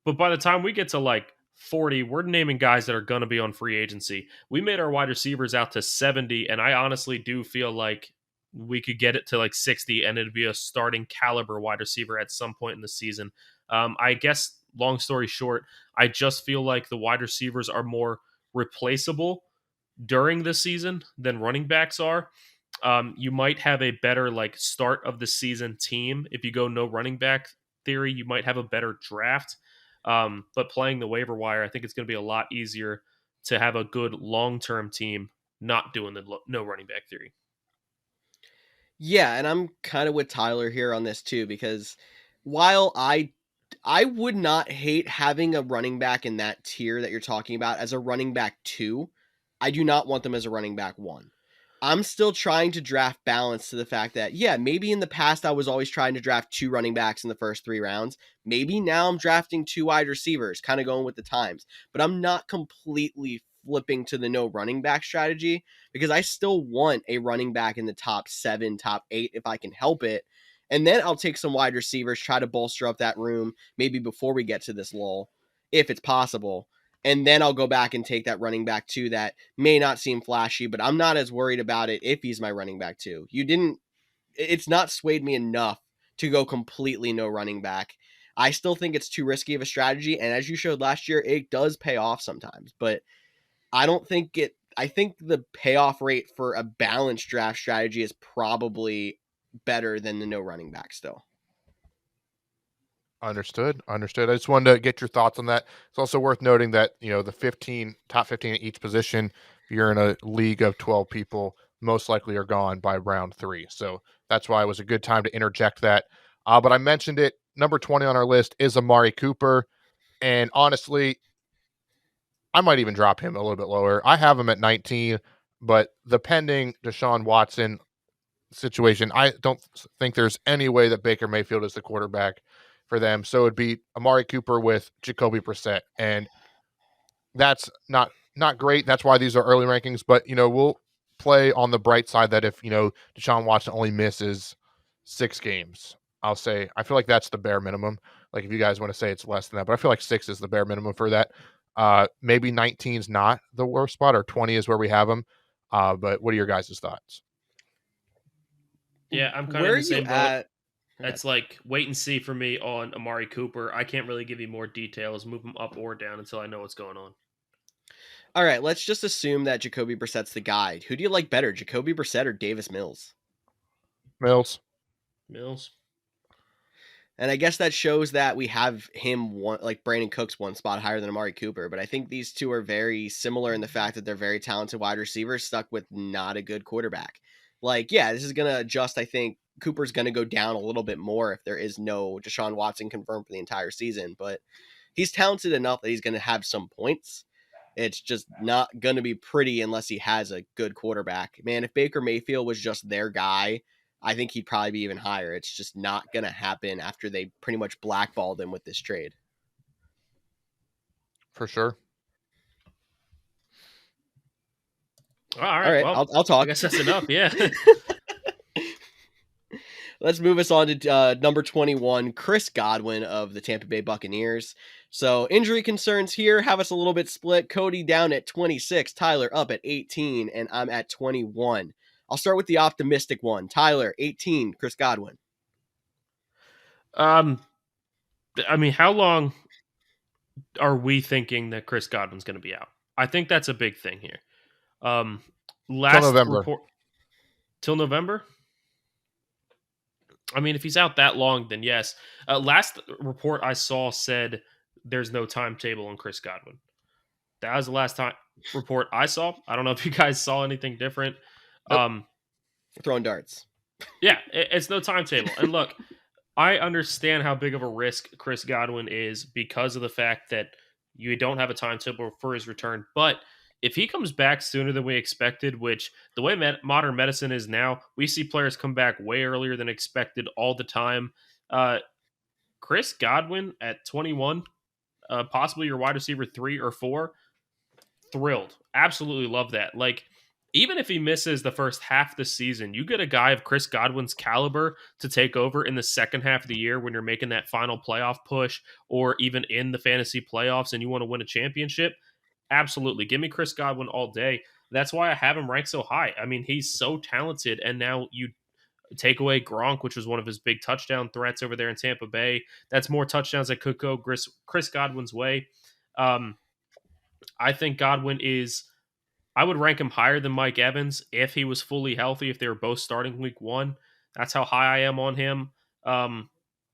but by the time we get to like 40, we're naming guys that are going to be on free agency. We made our wide receivers out to 70, and I honestly do feel like we could get it to like 60 and it'd be a starting caliber wide receiver at some point in the season. I guess, long story short, I just feel like the wide receivers are more replaceable during the season than running backs are. You might have a better like start of the season team if you go no running back theory. You might have a better draft, but playing the waiver wire, I think it's going to be a lot easier to have a good long term team not doing the no running back theory. Yeah, and I'm kind of with Tyler here on this too, because while I would not hate having a running back in that tier that you're talking about as a running back 2, I do not want them as a running back 1. I'm still trying to draft balance to the fact that, yeah, maybe in the past I was always trying to draft 2 running backs in the first 3 rounds. Maybe now I'm drafting 2 wide receivers, kind of going with the times. But I'm not completely flipping to the no running back strategy, because I still want a running back in the top 7, top 8 if I can help it. And then I'll take some wide receivers, try to bolster up that room maybe before we get to this lull, if it's possible. And then I'll go back and take that running back 2 that may not seem flashy, but I'm not as worried about it if he's my running back 2. It's not swayed me enough to go completely no running back. I still think it's too risky of a strategy. And as you showed last year, it does pay off sometimes, but I think the payoff rate for a balanced draft strategy is probably better than the no running back still. Understood. I just wanted to get your thoughts on that. It's also worth noting that, the top 15 at each position, if you're in a league of 12 people, most likely are gone by round 3. So that's why it was a good time to interject that. But I mentioned it. Number 20 on our list is Amari Cooper. And honestly, I might even drop him a little bit lower. I have him at 19, but the pending Deshaun Watson situation, I don't think there's any way that Baker Mayfield is the quarterback for them. So it'd be Amari Cooper with Jacoby Brissett, and that's not great. That's why these are early rankings. But we'll play on the bright side that if Deshaun Watson only misses 6 games, I'll say I feel like that's the bare minimum. Like if you guys want to say it's less than that, but I feel like 6 is the bare minimum for that. Maybe 19 is not the worst spot, or 20 is where we have them. But what are your guys' thoughts? Yeah, I'm kind Where of are in the you same boat. at? It's like wait and see for me on Amari Cooper. I can't really give you more details, move him up or down until I know what's going on. All right, let's just assume that Jacoby Brissett's the guy. Who do you like better, Jacoby Brissett or Davis Mills? Mills. And I guess that shows that we have him one, like Brandon Cooks, one spot higher than Amari Cooper. But I think these two are very similar in the fact that they're very talented wide receivers stuck with not a good quarterback. Like, yeah, this is going to adjust. I think Cooper's going to go down a little bit more if there is no Deshaun Watson confirmed for the entire season. But he's talented enough that he's going to have some points. It's just not going to be pretty unless he has a good quarterback. Man, if Baker Mayfield was just their guy, I think he'd probably be even higher. It's just not going to happen after they pretty much blackballed him with this trade. For sure. All right. Well, I'll talk. I guess that's enough. Yeah. Let's move us on to number 21, Chris Godwin of the Tampa Bay Buccaneers. So injury concerns here have us a little bit split. Cody down at 26, Tyler up at 18, and I'm at 21. I'll start with the optimistic one. Tyler, 18, Chris Godwin. I mean, how long are we thinking that Chris Godwin's going to be out? I think that's a big thing here. Last Till November. report till November. I mean, if he's out that long, then yes. Last report I saw said there's no timetable on Chris Godwin. That was the last time report I saw. I don't know if you guys saw anything different. Nope. Throwing darts. Yeah, it's no timetable. And look, I understand how big of a risk Chris Godwin is because of the fact that you don't have a timetable for his return. But if he comes back sooner than we expected, which the way modern medicine is now, we see players come back way earlier than expected all the time. Chris Godwin at 21, possibly your wide receiver 3 or 4, thrilled. Absolutely love that. Like, even if he misses the first half of the season, you get a guy of Chris Godwin's caliber to take over in the second half of the year when you're making that final playoff push or even in the fantasy playoffs and you want to win a championship. Absolutely. Give me Chris Godwin all day. That's why I have him ranked so high. I mean, he's so talented. And now you take away Gronk, which was one of his big touchdown threats over there in Tampa Bay. That's more touchdowns that could go Chris Godwin's way. I think Godwin is, I would rank him higher than Mike Evans if he was fully healthy, if they were both starting week 1. That's how high I am on him.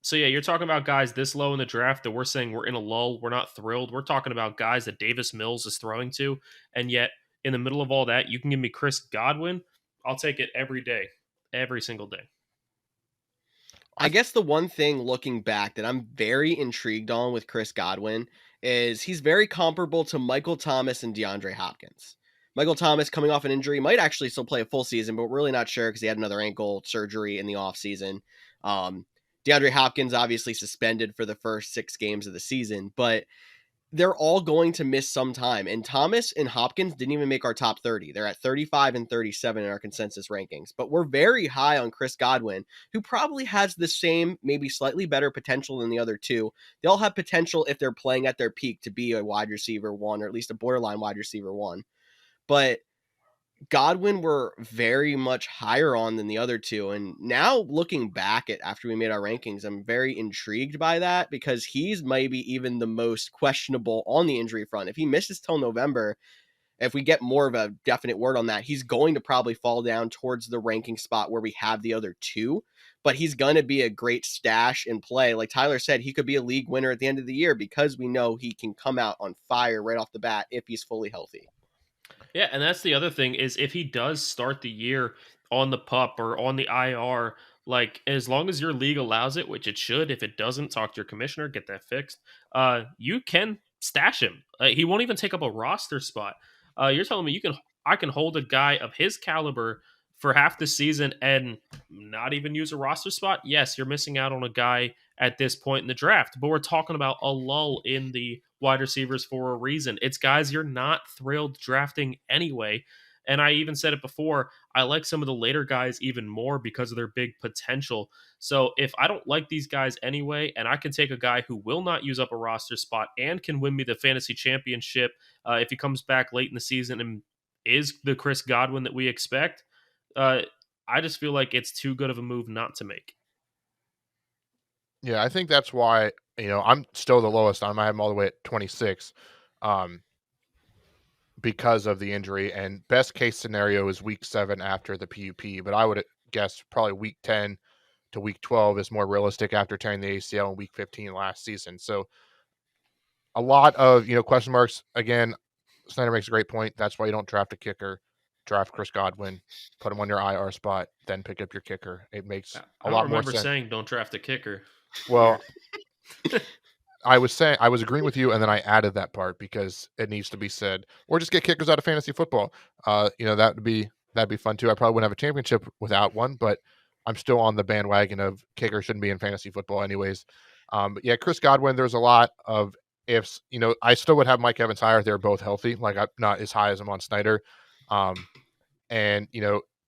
So, yeah, you're talking about guys this low in the draft that we're saying we're in a lull. We're not thrilled. We're talking about guys that Davis Mills is throwing to. And yet, in the middle of all that, you can give me Chris Godwin. I'll take it every day, every single day. I guess the one thing looking back that I'm very intrigued on with Chris Godwin is he's very comparable to Michael Thomas and DeAndre Hopkins. Michael Thomas, coming off an injury, might actually still play a full season, but we're really not sure because he had another ankle surgery in the offseason. DeAndre Hopkins obviously suspended for the first 6 games of the season, but they're all going to miss some time. And Thomas and Hopkins didn't even make our top 30. They're at 35 and 37 in our consensus rankings. But we're very high on Chris Godwin, who probably has the same, maybe slightly better potential than the other two. They all have potential if they're playing at their peak to be a wide receiver 1, or at least a borderline wide receiver 1. But Godwin we're very much higher on than the other two. And now looking back at after we made our rankings, I'm very intrigued by that because he's maybe even the most questionable on the injury front. If he misses till November, if we get more of a definite word on that, he's going to probably fall down towards the ranking spot where we have the other two, but he's going to be a great stash and play. Like Tyler said, he could be a league winner at the end of the year because we know he can come out on fire right off the bat if he's fully healthy. Yeah, and that's the other thing is if he does start the year on the PUP or on the IR, like as long as your league allows it, which it should, if it doesn't, talk to your commissioner, get that fixed. You can stash him. He won't even take up a roster spot. You're telling me I can hold a guy of his caliber for half the season and not even use a roster spot? Yes, you're missing out on a guy at this point in the draft, but we're talking about a lull in the wide receivers for a reason. It's guys you're not thrilled drafting anyway. And I even said it before, I like some of the later guys even more because of their big potential. So if I don't like these guys anyway, and I can take a guy who will not use up a roster spot and can win me the fantasy championship if he comes back late in the season and is the Chris Godwin that we expect, I just feel like it's too good of a move not to make. Yeah, I think that's why, I'm still the lowest. I have him all the way at 26 because of the injury. And best case scenario is week 7 after the PUP. But I would guess probably week 10 to week 12 is more realistic after tearing the ACL in week 15 last season. So a lot of, question marks. Again, Snyder makes a great point. That's why you don't draft a kicker. Draft Chris Godwin, put him on your IR spot, then pick up your kicker. It makes a lot more sense. I remember saying don't draft a kicker. Well, I was agreeing with you, and then I added that part because it needs to be said. Or just get kickers out of fantasy football. That'd be fun too. I probably wouldn't have a championship without one, but I'm still on the bandwagon of kicker shouldn't be in fantasy football anyways. But yeah, Chris Godwin, there's a lot of ifs. I still would have Mike Evans higher if they're both healthy. Like I'm not as high as I'm on Snyder. And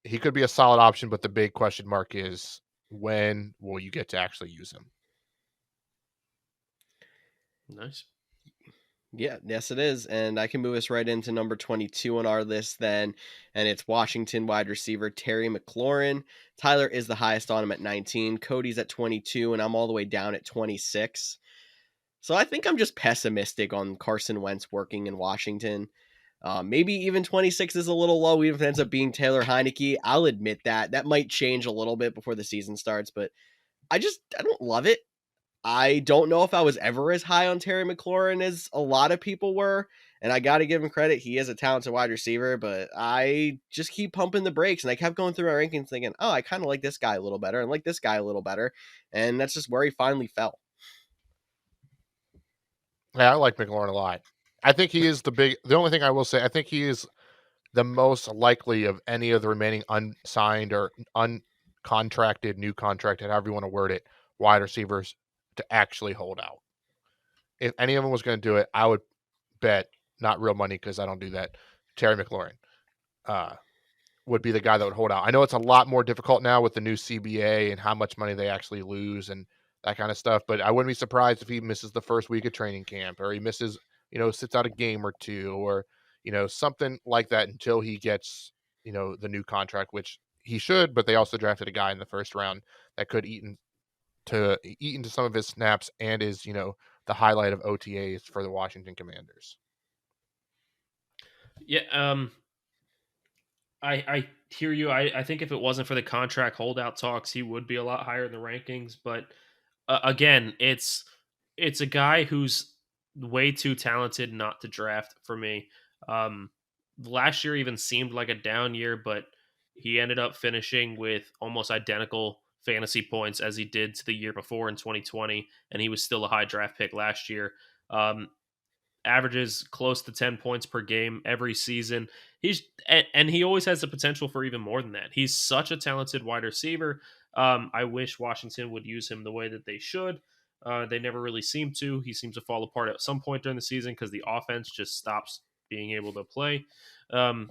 he could be a solid option, but the big question mark is when will you get to actually use him? Nice. Yeah, yes, it is. And I can move us right into number 22 on our list then. And it's Washington wide receiver Terry McLaurin. Tyler is the highest on him at 19. Cody's at 22, and I'm all the way down at 26. So I think I'm just pessimistic on Carson Wentz working in Washington. Maybe even 26 is a little low, even if it ends up being Taylor Heineke. I'll admit that. That might change a little bit before the season starts, but I don't love it. I don't know if I was ever as high on Terry McLaurin as a lot of people were. And I got to give him credit. He is a talented wide receiver, but I just keep pumping the brakes. And I kept going through my rankings thinking, oh, I kind of like this guy a little better and like this guy a little better. And that's just where he finally fell. Yeah, I like McLaurin a lot. I think he is the only thing I will say, I think he is the most likely of any of the remaining unsigned or uncontracted, new contracted, however you want to word it, wide receivers to actually hold out. If any of them was going to do it, I would bet, not real money because I don't do that, Terry McLaurin would be the guy that would hold out. I know it's a lot more difficult now with the new CBA and how much money they actually lose and that kind of stuff, but I wouldn't be surprised if he misses the first week of training camp or he misses, sits out a game or two or, something like that until he gets, the new contract, which he should, but they also drafted a guy in the first round that could eat into some of his snaps and is, the highlight of OTAs for the Washington Commanders. Yeah, I hear you. I think if it wasn't for the contract holdout talks, he would be a lot higher in the rankings. But again, it's a guy who's way too talented not to draft for me. Um, Last year even seemed like a down year, but he ended up finishing with almost identical fantasy points as he did to the year before in 2020, and he was still a high draft pick last year. Um, Averages close to 10 points per game every season. And he always has the potential for even more than that. He's such a talented wide receiver. I wish Washington would use him the way that they should. They never really seem to. He seems to fall apart at some point during the season because the offense just stops being able to play. Um,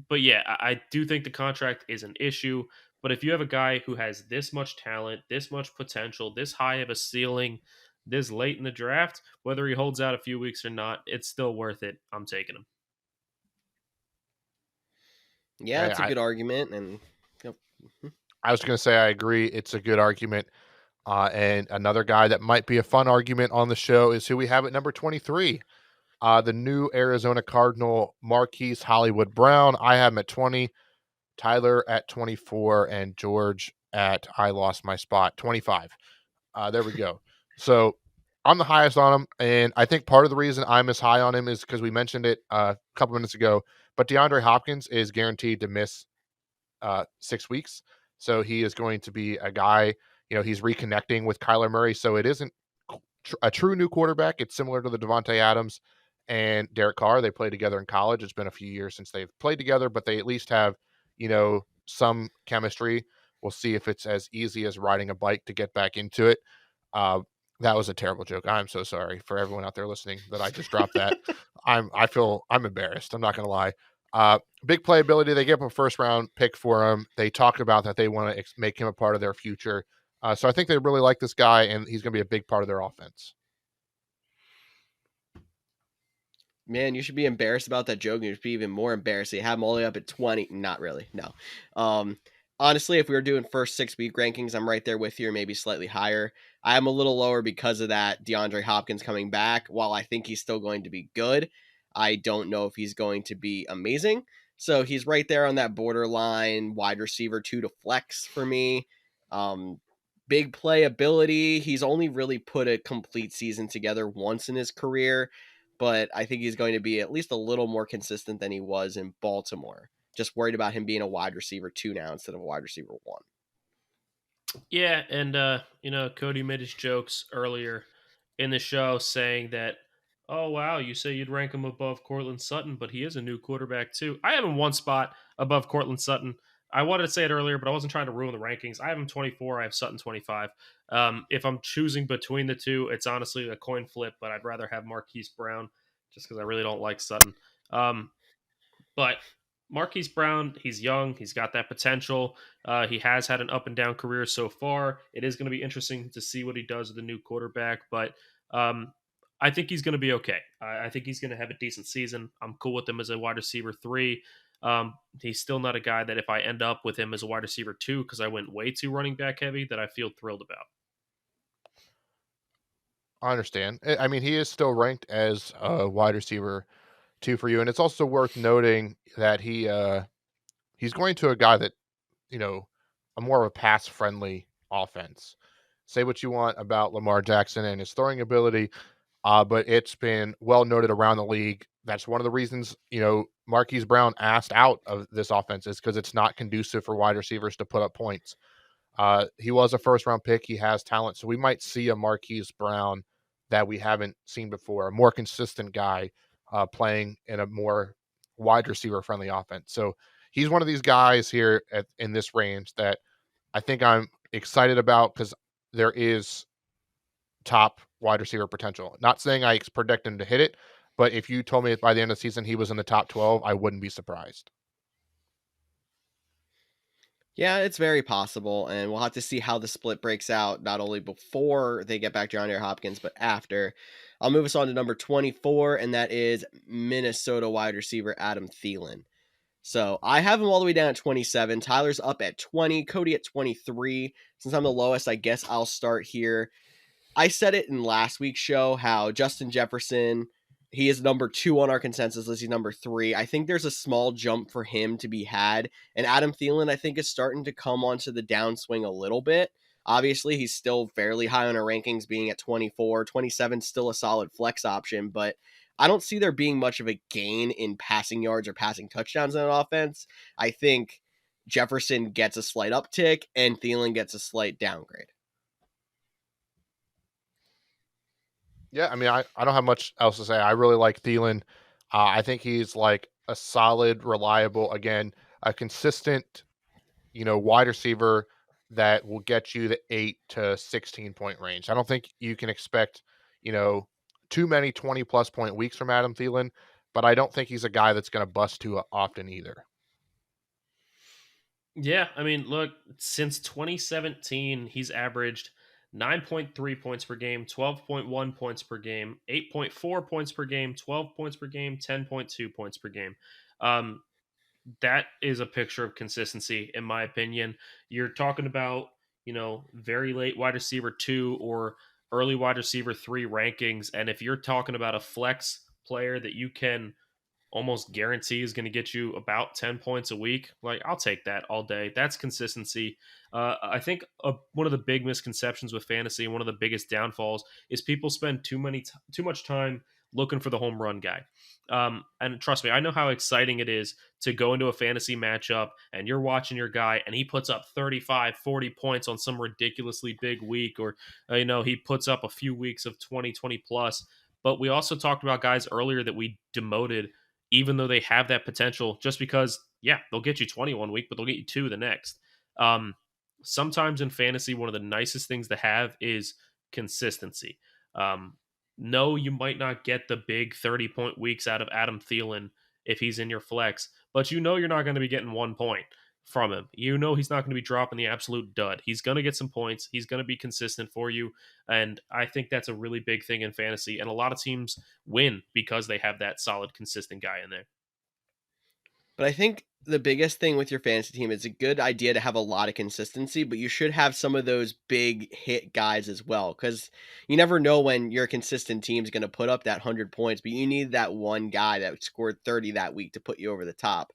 but yeah, I do think the contract is an issue. But if you have a guy who has this much talent, this much potential, this high of a ceiling, this late in the draft, whether he holds out a few weeks or not, it's still worth it. I'm taking him. Yeah, I, that's a I, good argument. And yep. I was going to say I agree. It's a good argument. And another guy that might be a fun argument on the show is who we have at number 23. The new Arizona Cardinal, Marquise Hollywood Brown. I have him at 20, Tyler at 24, and George at, I lost my spot, 25. There we go. So I'm the highest on him. And I think part of the reason I'm as high on him is because we mentioned it a couple minutes ago, but DeAndre Hopkins is guaranteed to miss 6 weeks. So he is going to be a guy, he's reconnecting with Kyler Murray. So it isn't a true new quarterback. It's similar to the Devontae Adams and Derek Carr. They played together in college. It's been a few years since they've played together, but they at least have, some chemistry. We'll see if it's as easy as riding a bike to get back into it. Uh, that was a terrible joke. I'm so sorry for everyone out there listening that I just dropped that. I feel I'm embarrassed. I'm not going to lie. Big playability. They give him a first round pick for him. They talked about that they want to make him a part of their future. So I think they really like this guy, and he's going to be a big part of their offense. Man, you should be embarrassed about that joke. You should be even more embarrassed. You have him all the way up at 20. Not really. No. Honestly, if we were doing first 6 week rankings, I'm right there with you, or maybe slightly higher. I am a little lower because of that DeAndre Hopkins coming back. While I think he's still going to be good, I don't know if he's going to be amazing. So he's right there on that borderline wide receiver 2 to flex for me. Big playability. He's only really put a complete season together once in his career, but I think he's going to be at least a little more consistent than he was in Baltimore. Just worried about him being a wide receiver 2 now instead of a wide receiver 1. Yeah, and Cody made his jokes earlier in the show saying that, oh wow, you say you'd rank him above Cortland Sutton, but he is a new quarterback too. I have him one spot above Cortland Sutton. I wanted to say it earlier, but I wasn't trying to ruin the rankings. I have him 24. I have Sutton 25. If I'm choosing between the two, it's honestly a coin flip, but I'd rather have Marquise Brown just because I really don't like Sutton. But Marquise Brown, he's young. He's got that potential. He has had an up and down career so far. It is going to be interesting to see what he does with a new quarterback, but I think he's going to be okay. I think he's going to have a decent season. I'm cool with him as a wide receiver 3. He's still not a guy that if I end up with him as a wide receiver 2 because I went way too running back heavy, that I feel thrilled about. I understand. I mean, he is still ranked as a wide receiver 2 for you, and it's also worth noting that he's going to a guy that, a more of a pass friendly offense. say what you want about Lamar Jackson and his throwing ability, but it's been well noted around the league. That's one of the reasons, Marquise Brown asked out of this offense is because it's not conducive for wide receivers to put up points. He was a first-round pick. He has talent. So we might see a Marquise Brown that we haven't seen before, a more consistent guy playing in a more wide receiver-friendly offense. So he's one of these guys here in this range that I think I'm excited about because there is top wide receiver potential. Not saying I predict him to hit it, but if you told me by the end of the season he was in the top 12, I wouldn't be surprised. Yeah, it's very possible, and we'll have to see how the split breaks out, not only before they get back DeAndre Hopkins, but after. I'll move us on to number 24, and that is Minnesota wide receiver Adam Thielen. So I have him all the way down at 27. Tyler's up at 20, Cody at 23. Since I'm the lowest, I guess I'll start here. I said it in last week's show how Justin Jefferson, he is number 2 on our consensus list. He's number 3. I think there's a small jump for him to be had. And Adam Thielen, I think, is starting to come onto the downswing a little bit. Obviously, he's still fairly high on our rankings, being at 24. 27 still a solid flex option, but I don't see there being much of a gain in passing yards or passing touchdowns in an offense. I think Jefferson gets a slight uptick and Thielen gets a slight downgrade. Yeah, I mean, I don't have much else to say. I really like Thielen. I think he's like a solid, reliable, again, a consistent, wide receiver that will get you the 8 to 16 point range. I don't think you can expect, too many 20 plus point weeks from Adam Thielen, but I don't think he's a guy that's going to bust too often either. Yeah, I mean, look, since 2017, he's averaged 9.3 points per game, 12.1 points per game, 8.4 points per game, 12 points per game, 10.2 points per game. Um, that is a picture of consistency, in my opinion. You're talking about, very late wide receiver 2 or early wide receiver 3 rankings. And if you're talking about a flex player that you can almost guarantee is going to get you about 10 points a week, like, I'll take that all day. That's consistency. I think one of the big misconceptions with fantasy and one of the biggest downfalls is people spend too much time looking for the home run guy. And trust me, I know how exciting it is to go into a fantasy matchup and you're watching your guy and he puts up 35, 40 points on some ridiculously big week, or, he puts up a few weeks of 20 plus. But we also talked about guys earlier that we demoted, even though they have that potential, just because, yeah, they'll get you 20 one week, but they'll get you 2 the next. Sometimes in fantasy, one of the nicest things to have is consistency. No, you might not get the big 30-point weeks out of Adam Thielen if he's in your flex, but you're not going to be getting 1 point from him. He's not going to be dropping the absolute dud. He's going to get some points. He's going to be consistent for you. And I think that's a really big thing in fantasy. And a lot of teams win because they have that solid, consistent guy in there. But I think the biggest thing with your fantasy team is a good idea to have a lot of consistency, but you should have some of those big hit guys as well, because you never know when your consistent team is going to put up that 100 points, but you need that one guy that scored 30 that week to put you over the top.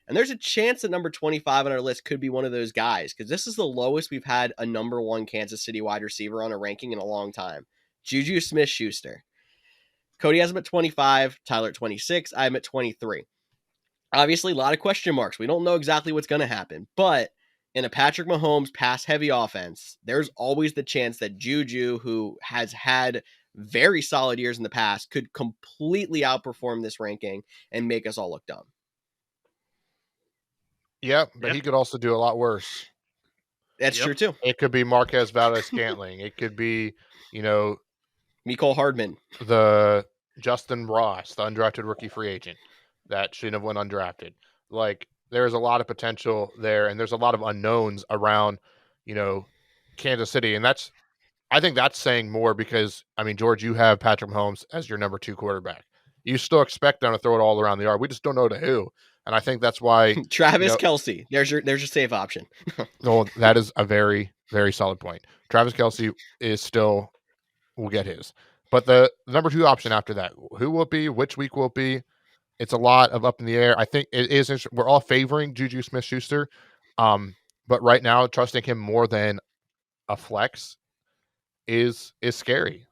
And there's a chance that number 25 on our list could be one of those guys, because this is the lowest we've had a number 1 Kansas City wide receiver on a ranking in a long time. Juju Smith-Schuster. Cody has him at 25, Tyler at 26, I'm at 23. Obviously, a lot of question marks. We don't know exactly what's going to happen, but in a Patrick Mahomes pass-heavy offense, there's always the chance that Juju, who has had very solid years in the past, could completely outperform this ranking and make us all look dumb. Yeah, but he could also do a lot worse. That's true, too. It could be Marquez Valdes-Scantling. It could be, Mecole Hardman. The Justin Ross, the undrafted rookie free agent that shouldn't have went undrafted. Like, there's a lot of potential there, and there's a lot of unknowns around, Kansas City. And I think that's saying more because, I mean, George, you have Patrick Mahomes as your number 2 quarterback. You still expect them to throw it all around the yard. We just don't know to who. And I think that's why Travis Kelce. There's your safe option. No, that is a very, very solid point. Travis Kelce will get his. But the number 2 option after that, who will it be? Which week will it be? It's a lot of up in the air. I think it is interesting. We're all favoring Juju Smith-Schuster, but right now trusting him more than a flex is scary.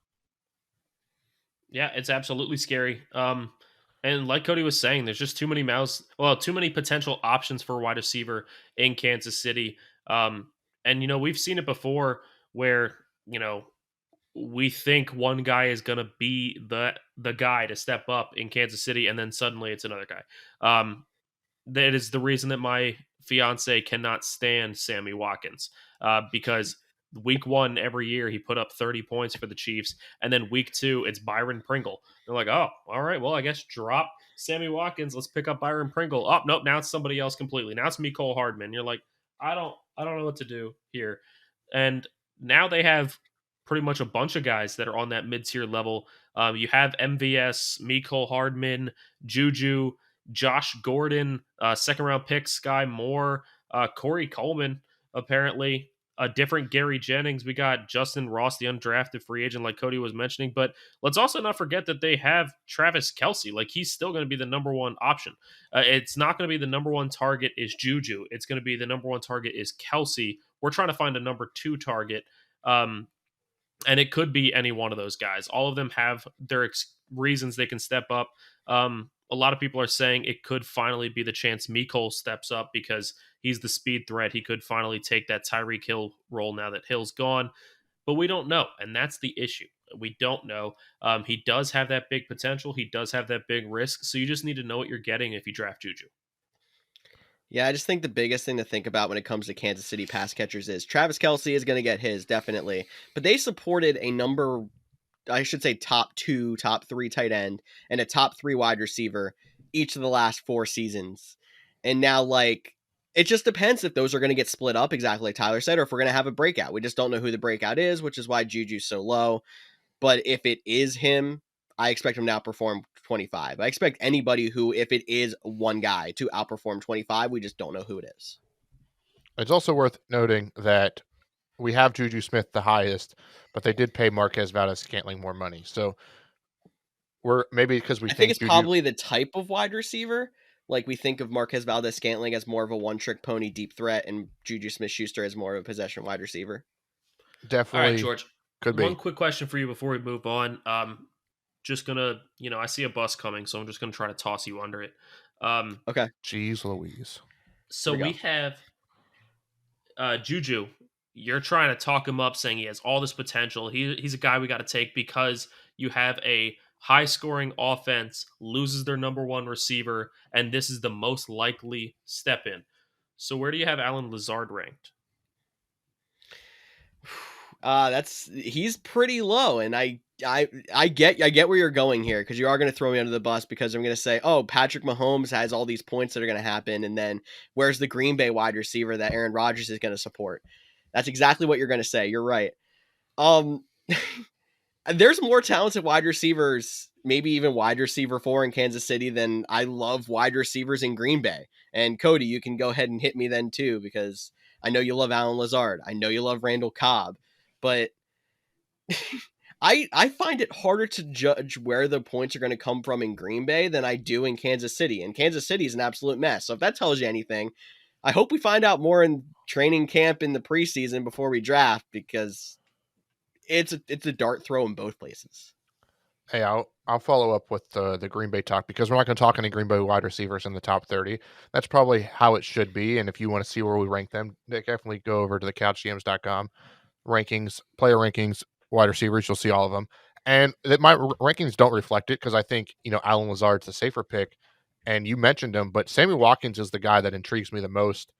Yeah, it's absolutely scary. And like Cody was saying, there's just too many too many potential options for wide receiver in Kansas City. And we've seen it before where we think one guy is going to be the guy to step up in Kansas City, and then suddenly it's another guy. That is the reason that my fiance cannot stand Sammy Watkins, because week one every year he put up 30 points for the Chiefs, and then week two it's Byron Pringle. They're like, oh, all right, well, I guess drop Sammy Watkins, let's pick up Byron Pringle. Oh, nope, now it's somebody else completely. Now it's Mecole Hardman. You're like, I don't know what to do here. And now they have pretty much a bunch of guys that are on that mid-tier level. You have MVS, Mecole Hardman, Juju, Josh Gordon, second round pick Sky Moore, Corey Coleman, apparently a different Gary Jennings. We got Justin Ross, the undrafted free agent, like Cody was mentioning. But let's also not forget that they have Travis Kelsey. Like, he's still going to be the number one option. It's not going to be the number one target is Juju. It's going to be the number one target is Kelsey. We're trying to find a number two target. And it could be any one of those guys. All of them have their reasons they can step up. A lot of people are saying it could finally be the chance Mecole steps up because he's the speed threat. He could finally take that Tyreek Hill role now that Hill's gone. But we don't know, and that's the issue. We don't know. He does have that big potential. He does have that big risk. So you just need to know what you're getting if you draft Juju. Yeah, I just think the biggest thing to think about when it comes to Kansas City pass catchers is Travis Kelsey is going to get his, definitely. But they supported a number, I should say top 2, top 3 tight end and a top 3 wide receiver each of the last 4 seasons. And now, like, it just depends if those are going to get split up, exactly like Tyler said, or if we're going to have a breakout. We just don't know who the breakout is, which is why Juju's so low. But if it is him, I expect him to outperform 25. I expect anybody who, if it is one guy, to outperform 25. We just don't know who it is. It's also worth noting that we have Juju Smith the highest, but they did pay Marquez Valdes-Scantling more money. So we're maybe because we think it's Juju... probably the type of wide receiver. Like, we think of Marquez Valdes-Scantling as more of a one-trick pony deep threat, and Juju Smith-Schuster as more of a possession wide receiver. Definitely. All right, George. Could be. One quick question for you before we move on. Just gonna, I see a bus coming, so I'm just gonna try to toss you under it. Okay. Jeez Louise. So we have Juju. You're trying to talk him up, saying he has all this potential. He's a guy we got to take because you have a high-scoring offense, loses their number one receiver, and this is the most likely step in. So where do you have Allen Lazard ranked? He's pretty low, and I get where you're going here, because you are going to throw me under the bus, because I'm going to say, oh, Patrick Mahomes has all these points that are going to happen, and then where's the Green Bay wide receiver that Aaron Rodgers is going to support? That's exactly what you're going to say. You're right. There's more talented wide receivers, maybe even wide receiver 4 in Kansas City, than I love wide receivers in Green Bay. And Cody, you can go ahead and hit me then too, because I know you love Allen Lazard. I know you love Randall Cobb, but I find it harder to judge where the points are going to come from in Green Bay than I do in Kansas City. And Kansas City is an absolute mess. So if that tells you anything, I hope we find out more in training camp in the preseason before we draft, because it's a dart throw in both places. Hey, I'll follow up with the Green Bay talk, because we're not going to talk any Green Bay wide receivers in the top 30. That's probably how it should be. And if you want to see where we rank them, definitely go over to the couchgms.com rankings, player rankings, wide receivers. You'll see all of them. And that my rankings don't reflect it, because I think, Allen Lazard's the safer pick. And you mentioned him, but Sammy Watkins is the guy that intrigues me the most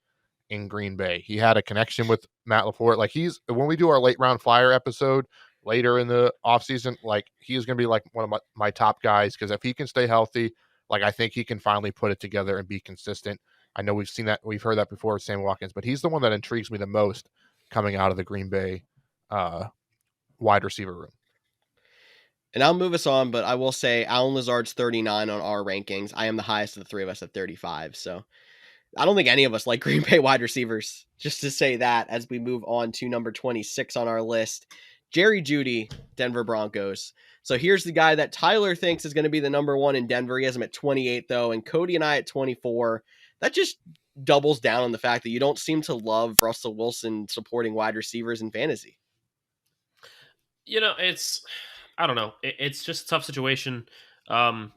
in Green Bay. He had a connection with Matt LaFleur. Like, when we do our late round flyer episode later in the offseason, like, he is going to be like one of my top guys, because if he can stay healthy, like, I think he can finally put it together and be consistent. I know we've seen that, we've heard that before with Sammy Watkins, but he's the one that intrigues me the most coming out of the Green Bay wide receiver room. And I'll move us on, but I will say Allen Lazard's 39 on our rankings. I am the highest of the three of us at 35. So I don't think any of us like Green Bay wide receivers, just to say that, as we move on to number 26 on our list, Jerry Jeudy, Denver Broncos. So here's the guy that Tyler thinks is going to be the number 1 in Denver. He has him at 28, though, and Cody and I at 24. That just doubles down on the fact that you don't seem to love Russell Wilson supporting wide receivers in fantasy. I don't know. It's just a tough situation. Um,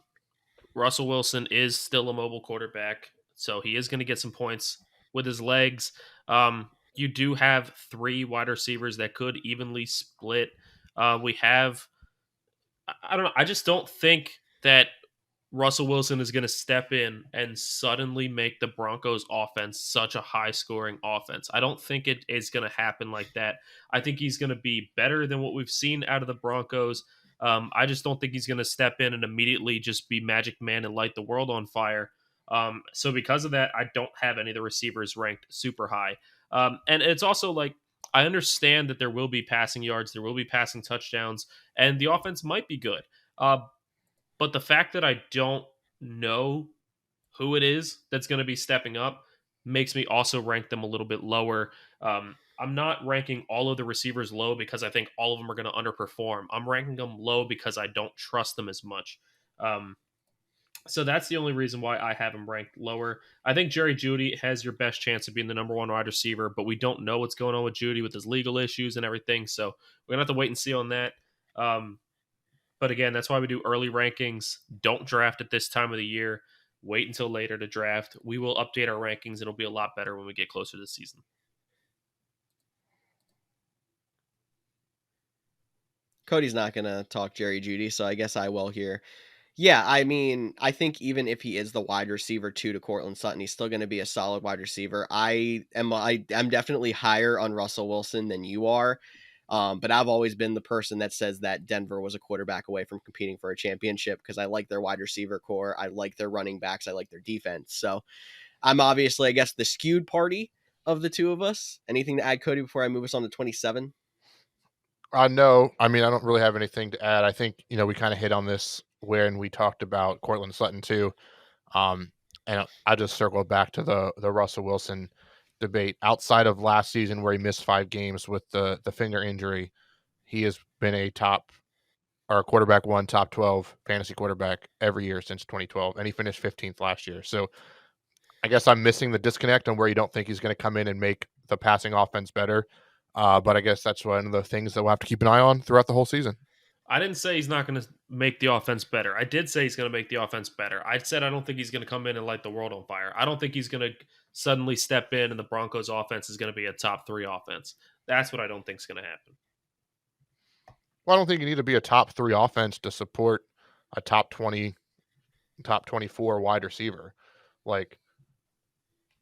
Russell Wilson is still a mobile quarterback, so he is going to get some points with his legs. You do have three wide receivers that could evenly split. We have, I don't know. I just don't think that Russell Wilson is going to step in and suddenly make the Broncos offense such a high scoring offense. I don't think it is going to happen like that. I think he's going to be better than what we've seen out of the Broncos. I just don't think he's going to step in and immediately just be Magic Man and light the world on fire. So because of that, I don't have any of the receivers ranked super high. And it's also like, I understand that there will be passing yards, there will be passing touchdowns, and the offense might be good. But the fact that I don't know who it is that's going to be stepping up makes me also rank them a little bit lower. I'm not ranking all of the receivers low because I think all of them are going to underperform. I'm ranking them low because I don't trust them as much. Um, so that's the only reason why I have him ranked lower. I think Jerry Jeudy has your best chance of being the number one wide receiver, but we don't know what's going on with Jeudy with his legal issues and everything. So we're going to have to wait and see on that. But again, that's why we do early rankings. Don't draft at this time of the year. Wait until later to draft. We will update our rankings. It'll be a lot better when we get closer to the season. Cody's not gonna talk Jerry Jeudy, so I guess I will here. Yeah, I mean, I think even if he is the wide receiver two to Cortland Sutton, he's still going to be a solid wide receiver. I'm definitely higher on Russell Wilson than you are, but I've always been the person that says that Denver was a quarterback away from competing for a championship because I like their wide receiver core, I like their running backs, I like their defense. So I'm obviously, I guess, the skewed party of the two of us. Anything to add, Cody, before I move us on to 27? No, I mean, I don't really have anything to add. I think, we kind of hit on this when we talked about Cortland Sutton too. Um, and I just circled back to the Russell Wilson debate. Outside of last season where he missed 5 games with the finger injury, he has been a top or quarterback one, top 12 fantasy quarterback every year since 2012, and he finished 15th last year. So I guess I'm missing the disconnect on where you don't think he's going to come in and make the passing offense better. But I guess that's one of the things that we'll have to keep an eye on throughout the whole season. I didn't say he's not going to make the offense better. I did say he's going to make the offense better. I said I don't think he's going to come in and light the world on fire. I don't think he's going to suddenly step in and the Broncos offense is going to be a top 3 offense. That's what I don't think is going to happen. Well, I don't think you need to be a top 3 offense to support a top 20, top 24 wide receiver. Like,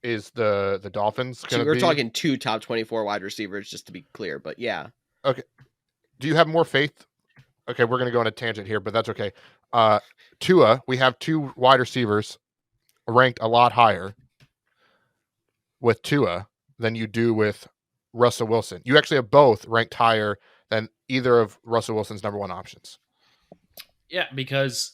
is the Dolphins going to be... We're talking 2 top 24 wide receivers, just to be clear, but yeah. Okay. Do you have more faith? Okay, we're going to go on a tangent here, but that's okay. Tua, we have 2 wide receivers ranked a lot higher with Tua than you do with Russell Wilson. You actually have both ranked higher than either of Russell Wilson's number 1 options. Yeah, because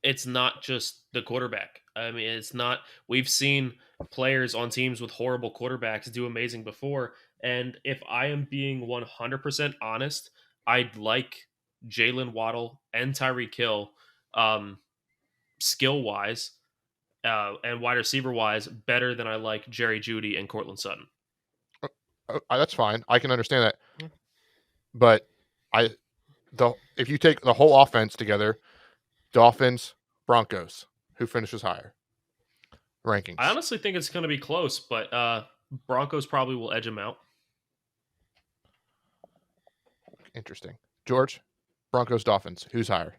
it's not just the quarterback. I mean, it's not. We've seen players on teams with horrible quarterbacks do amazing before. And if I am being 100% honest, I'd like Jalen Waddle and Tyreek Hill, skill wise and wide receiver wise, better than I like Jerry Jeudy and Cortland Sutton. That's fine. I can understand that. But if you take the whole offense together, Dolphins, Broncos, who finishes higher? Rankings. I honestly think it's going to be close, but Broncos probably will edge them out. Interesting. George, Broncos, Dolphins, who's higher?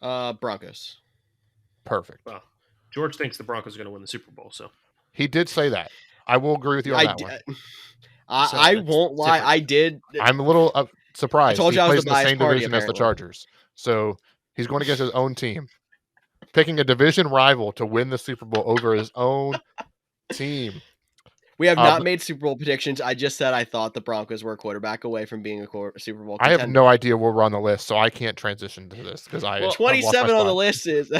Broncos. Perfect. Well, George thinks the Broncos are going to win the Super Bowl, so he did say that. I will agree with you on that one. I won't lie. Different. I did. I'm a little surprised. I told you he I was plays the in the same biased party, division as the apparently. Chargers, so he's going against his own team, picking a division rival to win the Super Bowl over his own team. We have not made Super Bowl predictions. I just said I thought the Broncos were a quarterback away from being a Super Bowl contender. I have no idea where we're on the list, so I can't transition to this because 27 on the list is.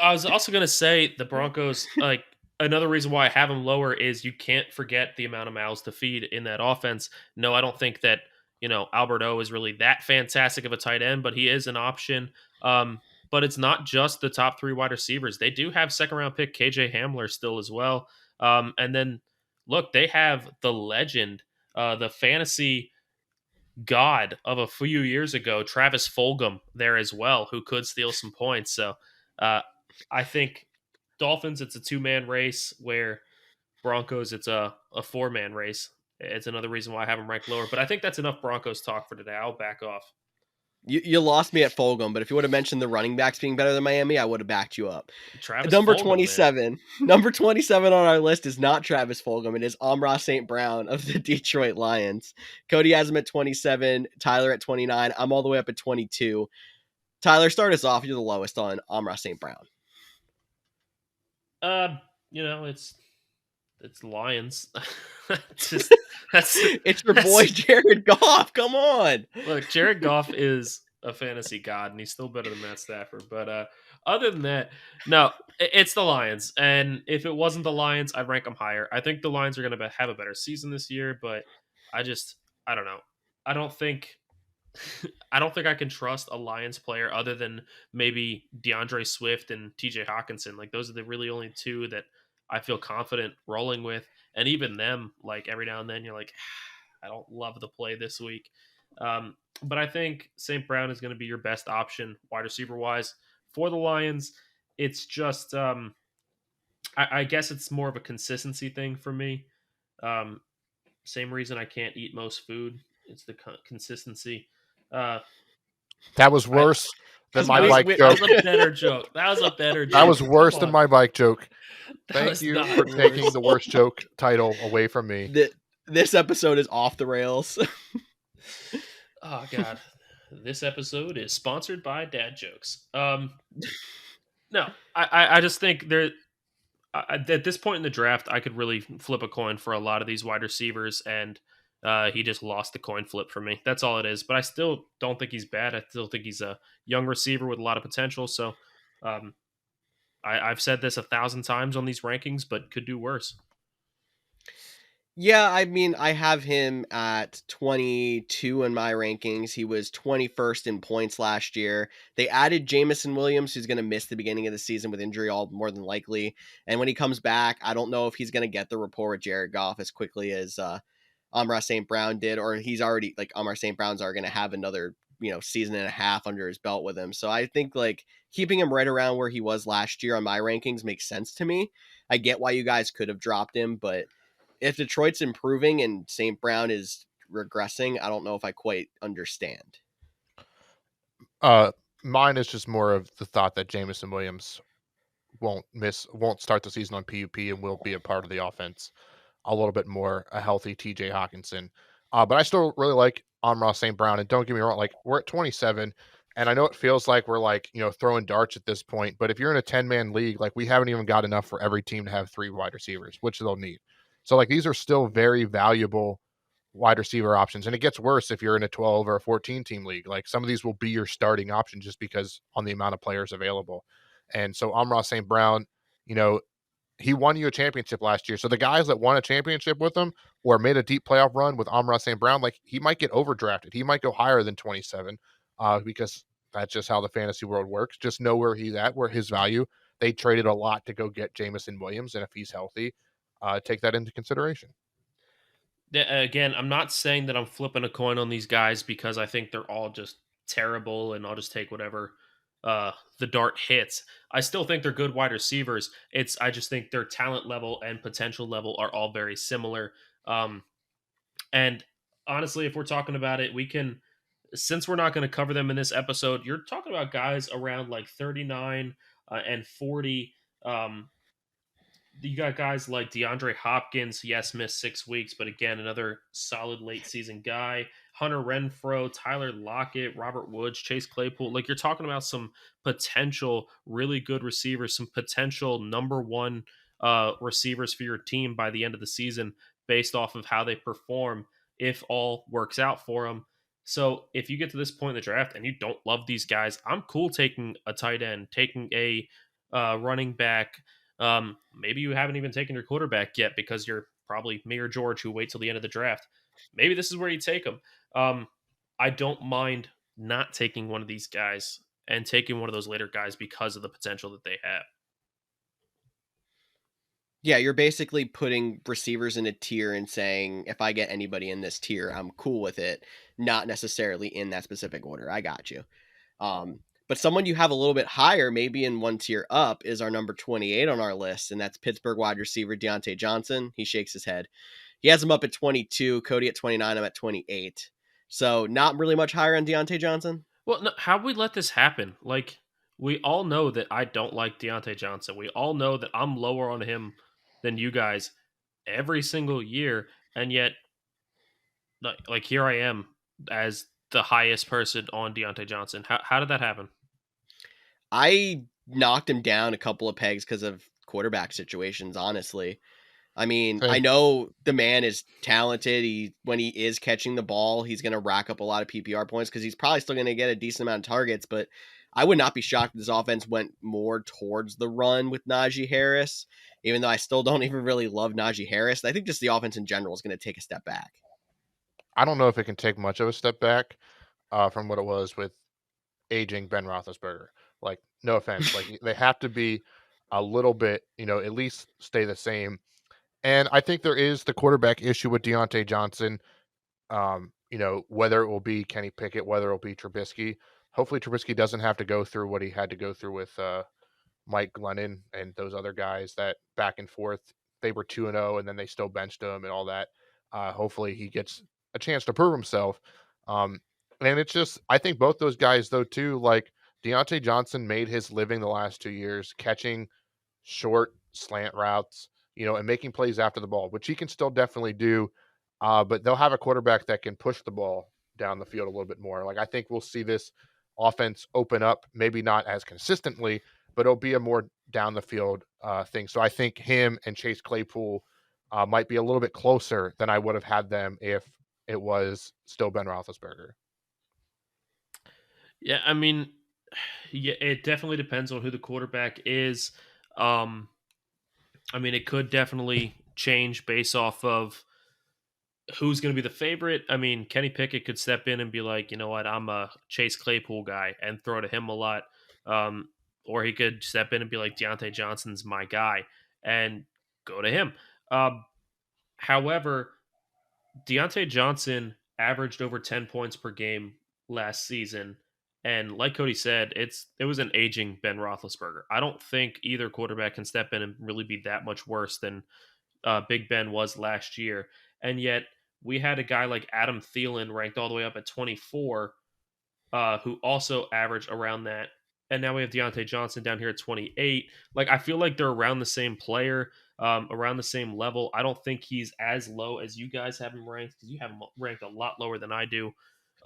I was also going to say the Broncos, like, another reason why I have them lower is you can't forget the amount of mouths to feed in that offense. No, I don't think that, Alberto is really that fantastic of a tight end, but he is an option. But it's not just the top 3 wide receivers. They do have second-round pick KJ Hamler still as well. And then, look, they have the legend, the fantasy god of a few years ago, Travis Fulgham, there as well, who could steal some points. So uh, I think Dolphins, it's a 2-man race, where Broncos, it's a 4-man race. It's another reason why I have them ranked lower. But I think that's enough Broncos talk for today. I'll back off. You lost me at Fulgham, but if you would have mentioned the running backs being better than Miami, I would have backed you up. Travis Number Fulgham, man. 27. Number 27 on our list is not Travis Fulgham. It is Amon-Ra St. Brown of the Detroit Lions. Cody has him at 27. Tyler at 29. I'm all the way up at 22. Tyler, start us off. You're the lowest on Amon-Ra St. Brown. You know, it's Lions. Just that's It's your boy Jared Goff. Come on. Look, Jared Goff is a fantasy god, and he's still better than Matt Stafford. But other than that, no, it's the Lions. And if it wasn't the Lions, I'd rank them higher. I think the Lions are going to have a better season this year, but I don't know. I don't think I don't think I can trust a Lions player other than maybe DeAndre Swift and TJ Hawkinson. Like, those are the really only two that I feel confident rolling with. And even them, like, every now and then you're like, I don't love the play this week. But I think St. Brown is going to be your best option wide receiver wise for the Lions. It's just, I guess it's more of a consistency thing for me. Um, Same reason I can't eat most food. It's the consistency. Uh, That was I, worse than because my that was bike that joke. was a better joke. That was a better joke. That was worse Come than on. my bike joke. That Thank was you not for taking worse. the worst joke title away from me. this episode is off the rails. Oh god. This episode is sponsored by dad jokes. No, I just think at this point in the draft, I could really flip a coin for a lot of these wide receivers, and he just lost the coin flip for me. That's all it is. But I still don't think he's bad. I still think he's a young receiver with a lot of potential. So um, I've said this 1,000 times on these rankings, but could do worse. Yeah, I mean, I have him at 22 in my rankings. He was 21st in points last year. They added Jamison Williams, who's going to miss the beginning of the season with injury, all more than likely. And when he comes back, I don't know if he's going to get the rapport with Jared Goff as quickly as Amon-Ra St. Brown did, or he's already, like, Amon-Ra St. Brown's are going to have another, season and a half under his belt with him. So I think, like, keeping him right around where he was last year on my rankings makes sense to me. I get why you guys could have dropped him, but if Detroit's improving and St. Brown is regressing, I don't know if I quite understand. Mine is just more of the thought that Jamison Williams won't start the season on PUP and will be a part of the offense a little bit more, a healthy TJ Hawkinson. But I still really like Amon-Ra St. Brown. And don't get me wrong, like, we're at 27, and I know it feels like we're, like, throwing darts at this point, but if you're in a 10-man league, like, we haven't even got enough for every team to have 3 wide receivers, which they'll need. So, like, these are still very valuable wide receiver options. And it gets worse if you're in a 12 or a 14 team league. Like, some of these will be your starting option just because on the amount of players available. And so Amon-Ra St. Brown, he won you a championship last year. So the guys that won a championship with him or made a deep playoff run with Amon-Ra St. Brown, like, he might get overdrafted. He might go higher than 27 because that's just how the fantasy world works. Just know where he's at, where his value. They traded a lot to go get Jamison Williams. And if he's healthy, take that into consideration. Again, I'm not saying that I'm flipping a coin on these guys because I think they're all just terrible and I'll just take whatever the dart hits. I still think they're good wide receivers. I just think their talent level and potential level are all very similar. And honestly, if we're talking about it, since we're not going to cover them in this episode, you're talking about guys around like 39 and 40. You got guys like DeAndre Hopkins, yes, missed 6 weeks, but again, another solid late season guy. Hunter Renfrow, Tyler Lockett, Robert Woods, Chase Claypool. Like, you're talking about some potential really good receivers, some potential number one receivers for your team by the end of the season based off of how they perform if all works out for them. So if you get to this point in the draft and you don't love these guys, I'm cool taking a tight end, taking a running back. Maybe you haven't even taken your quarterback yet because you're probably me or George who wait till the end of the draft. Maybe this is where you take them. I don't mind not taking one of these guys and taking one of those later guys because of the potential that they have. Yeah, you're basically putting receivers in a tier and saying, if I get anybody in this tier, I'm cool with it. Not necessarily in that specific order. I got you. But someone you have a little bit higher, maybe in one tier up, is our number 28 on our list, and that's Pittsburgh wide receiver Deontay Johnson. He shakes his head. He has him up at 22, Cody at 29, I'm at 28. So not really much higher on Deontay Johnson. Well, no, how we let this happen? Like, we all know that I don't like Deontay Johnson. We all know that I'm lower on him than you guys every single year, and yet, like here I am as the highest person on Deontay Johnson. How did that happen? I knocked him down a couple of pegs because of quarterback situations, honestly. I mean, I Same. know the man is talented. When he is catching the ball, he's going to rack up a lot of PPR points because he's probably still going to get a decent amount of targets. But I would not be shocked if this offense went more towards the run with Najee Harris, even though I still don't even really love Najee Harris. I think just the offense in general is going to take a step back. I don't know if it can take much of a step back from what it was with aging Ben Roethlisberger. Like, no offense, like they have to be a little bit, at least stay the same. And I think there is the quarterback issue with Deontay Johnson. Whether it will be Kenny Pickett, whether it will be Trubisky. Hopefully, Trubisky doesn't have to go through what he had to go through with Mike Glennon and those other guys that back and forth. They were 2-0 and then they still benched him and all that. Hopefully he gets a chance to prove himself. And it's just, I think both those guys though too, like Deontay Johnson made his living the last 2 years catching short slant routes, and making plays after the ball, which he can still definitely do. But they'll have a quarterback that can push the ball down the field a little bit more. Like I think we'll see this offense open up, maybe not as consistently, but it'll be a more down the field thing. So I think him and Chase Claypool might be a little bit closer than I would have had them if it was still Ben Roethlisberger. Yeah, I mean, yeah, it definitely depends on who the quarterback is. I mean, it could definitely change based off of who's going to be the favorite. I mean, Kenny Pickett could step in and be like, you know what, I'm a Chase Claypool guy and throw to him a lot. Or he could step in and be like, Deontay Johnson's my guy and go to him. However, Deontay Johnson averaged over 10 points per game last season. And like Cody said, it was an aging Ben Roethlisberger. I don't think either quarterback can step in and really be that much worse than Big Ben was last year. And yet we had a guy like Adam Thielen ranked all the way up at 24, who also averaged around that. And now we have Deontay Johnson down here at 28. Like, I feel like they're around the same player, around the same level. I don't think he's as low as you guys have him ranked because you have him ranked a lot lower than I do.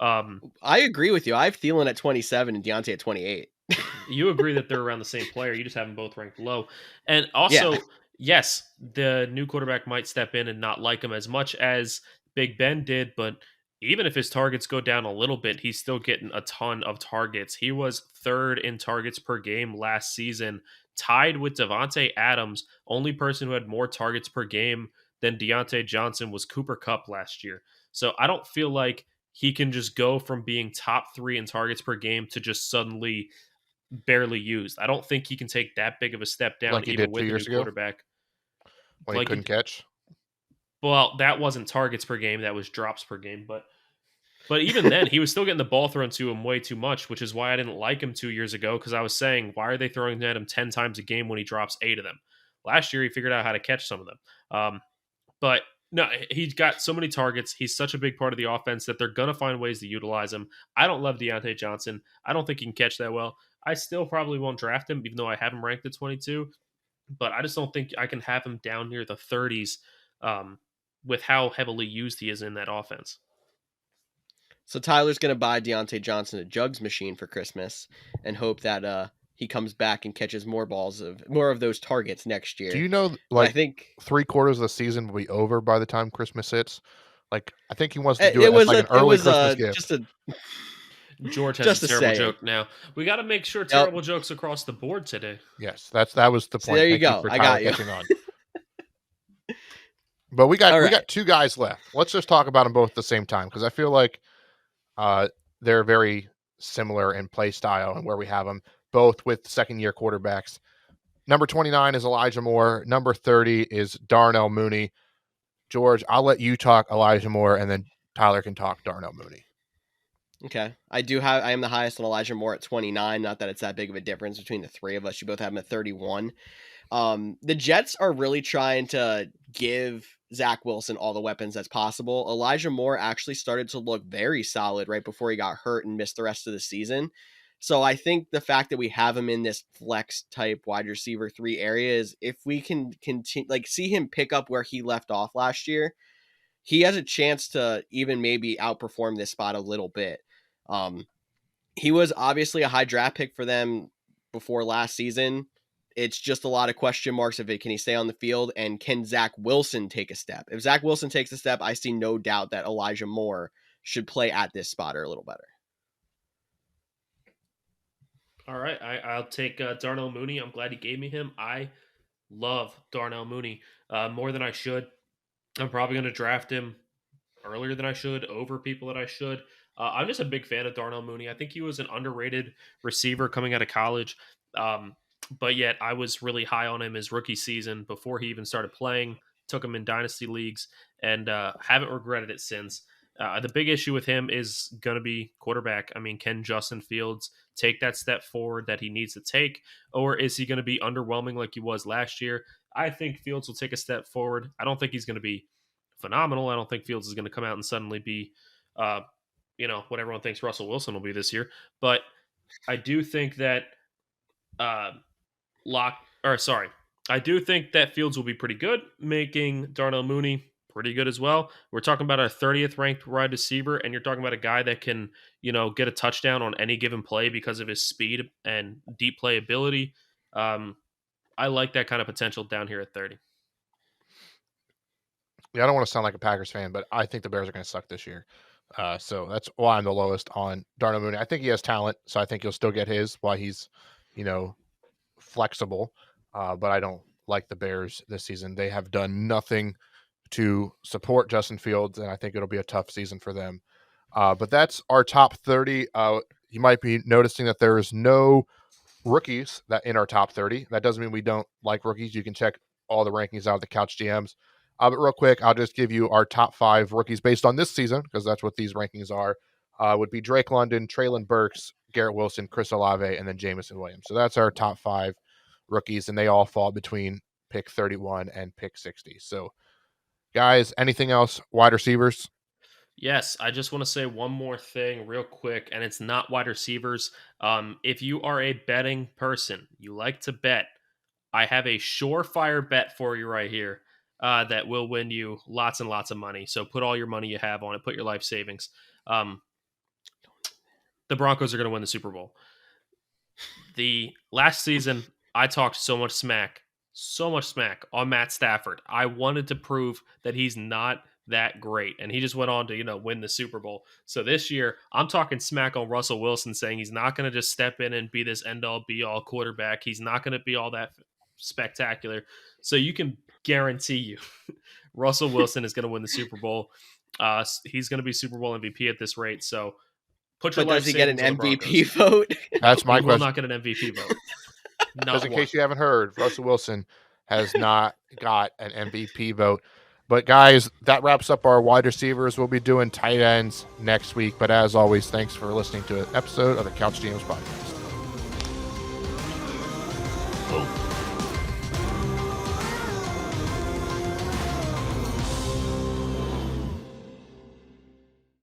I agree with you. I have Thielen at 27 and Deontay at 28. You agree that they're around the same player. You just have them both ranked low. And also, Yeah. yes, the new quarterback might step in and not like him as much as Big Ben did, but even if his targets go down a little bit, he's still getting a ton of targets. He was third in targets per game last season, tied with Devontae Adams. Only person who had more targets per game than Deontay Johnson was Cooper Kupp last year. So I don't feel like he can just go from being top 3 in targets per game to just suddenly barely used. I don't think he can take that big of a step down Like he even did 2 with a new years ago quarterback. when he Like, couldn't catch. well, that wasn't targets per game, that was drops per game, but even then, he was still getting the ball thrown to him way too much, which is why I didn't like him 2 years ago because I was saying, why are they throwing at him 10 times a game when he drops 8 of them? Last year, he figured out how to catch some of them. But no, he's got so many targets. He's such a big part of the offense that they're going to find ways to utilize him. I don't love Deontay Johnson. I don't think he can catch that well. I still probably won't draft him, even though I have him ranked at 22. But I just don't think I can have him down near the 30s with how heavily used he is in that offense. So Tyler's going to buy Deontay Johnson a jugs machine for Christmas and hope that he comes back and catches more of those targets next year. Do you know, But I like, think 3/4 of the season will be over by the time Christmas hits? Like, I think he wants to do it it as was like a an early Christmas just gift. a George has just a a terrible saying. joke now. We got to make sure Yep. terrible jokes across the board today. Yes, that was the See, point. there you Thank you go. for I Tyler got you. catching on. But we All got right. 2 guys left. Let's just talk about them both at the same time because I feel like they're very similar in play style and where we have them both with second-year quarterbacks. Number 29 is Elijah Moore. Number 30 is Darnell Mooney. George, I'll let you talk Elijah Moore, and then Tyler can talk Darnell Mooney. Okay. I am the highest on Elijah Moore at 29. Not that it's that big of a difference between the three of us. You both have him at 31. The Jets are really trying to give Zach Wilson all the weapons that's possible. Elijah Moore actually started to look very solid right before he got hurt and missed the rest of the season. So I think the fact that we have him in this flex type wide receiver 3 area is, if we can continue, like, see him pick up where he left off last year, he has a chance to even maybe outperform this spot a little bit. He was obviously a high draft pick for them before last season. It's just a lot of question marks of it. Can he stay on the field, and can Zach Wilson take a step? If Zach Wilson takes a step, I see no doubt that Elijah Moore should play at this spot or a little better. All right, I'll take Darnell Mooney. I'm glad he gave me him. I love Darnell Mooney more than I should. I'm probably going to draft him earlier than I should, over people that I should. I'm just a big fan of Darnell Mooney. I think he was an underrated receiver coming out of college, but yet I was really high on him his rookie season before he even started playing. Took him in dynasty leagues and haven't regretted it since. The big issue with him is going to be quarterback. I mean, can Justin Fields take that step forward that he needs to take, or is he going to be underwhelming like he was last year? I think Fields will take a step forward. I don't think he's going to be phenomenal. I don't think Fields is going to come out and suddenly be, what everyone thinks Russell Wilson will be this year. But I do think that I do think that Fields will be pretty good, making Darnell Mooney pretty good as well. We're talking about a 30th ranked wide receiver, and you're talking about a guy that can, get a touchdown on any given play because of his speed and deep play ability. I like that kind of potential down here at 30. Yeah, I don't want to sound like a Packers fan, but I think the Bears are going to suck this year. So that's why I'm the lowest on Darnell Mooney. I think he has talent, so I think he'll still get his while he's, flexible. But I don't like the Bears this season. They have done nothing to support Justin Fields, and I think it'll be a tough season for them. But that's our top 30. You might be noticing that there is no rookies that in our top 30. That doesn't mean we don't like rookies. You can check all the rankings out of the Couch GMs. But real quick, I'll just give you our top 5 rookies based on this season, because that's what these rankings are. Would be Drake London, Treylon Burks, Garrett Wilson, Chris Olave, and then Jameson Williams. So that's our top 5 rookies, and they all fall between pick 31 and pick 60. So, guys, anything else? Wide receivers? Yes, I just want to say one more thing real quick, and it's not wide receivers. If you are a betting person, you like to bet, I have a surefire bet for you right here that will win you lots and lots of money. So put all your money you have on it. Put your life savings. The Broncos are going to win the Super Bowl. The last season, I talked so much smack on Matt Stafford. I wanted to prove that he's not that great, and he just went on to win the Super Bowl. So this year I'm talking smack on Russell Wilson, saying he's not going to just step in and be this end-all be-all quarterback. He's not going to be all that spectacular. So you can guarantee you Russell Wilson is going to win the Super Bowl. He's going to be Super Bowl MVP at this rate. So put your But life does he get an savings on the MVP Broncos. vote? That's my He will question. not get an MVP vote. Just in case you haven't heard, Russell Wilson has not got an MVP vote. But guys, that wraps up our wide receivers. We'll be doing tight ends next week. But as always, thanks for listening to an episode of the Couch GMs podcast. Oh.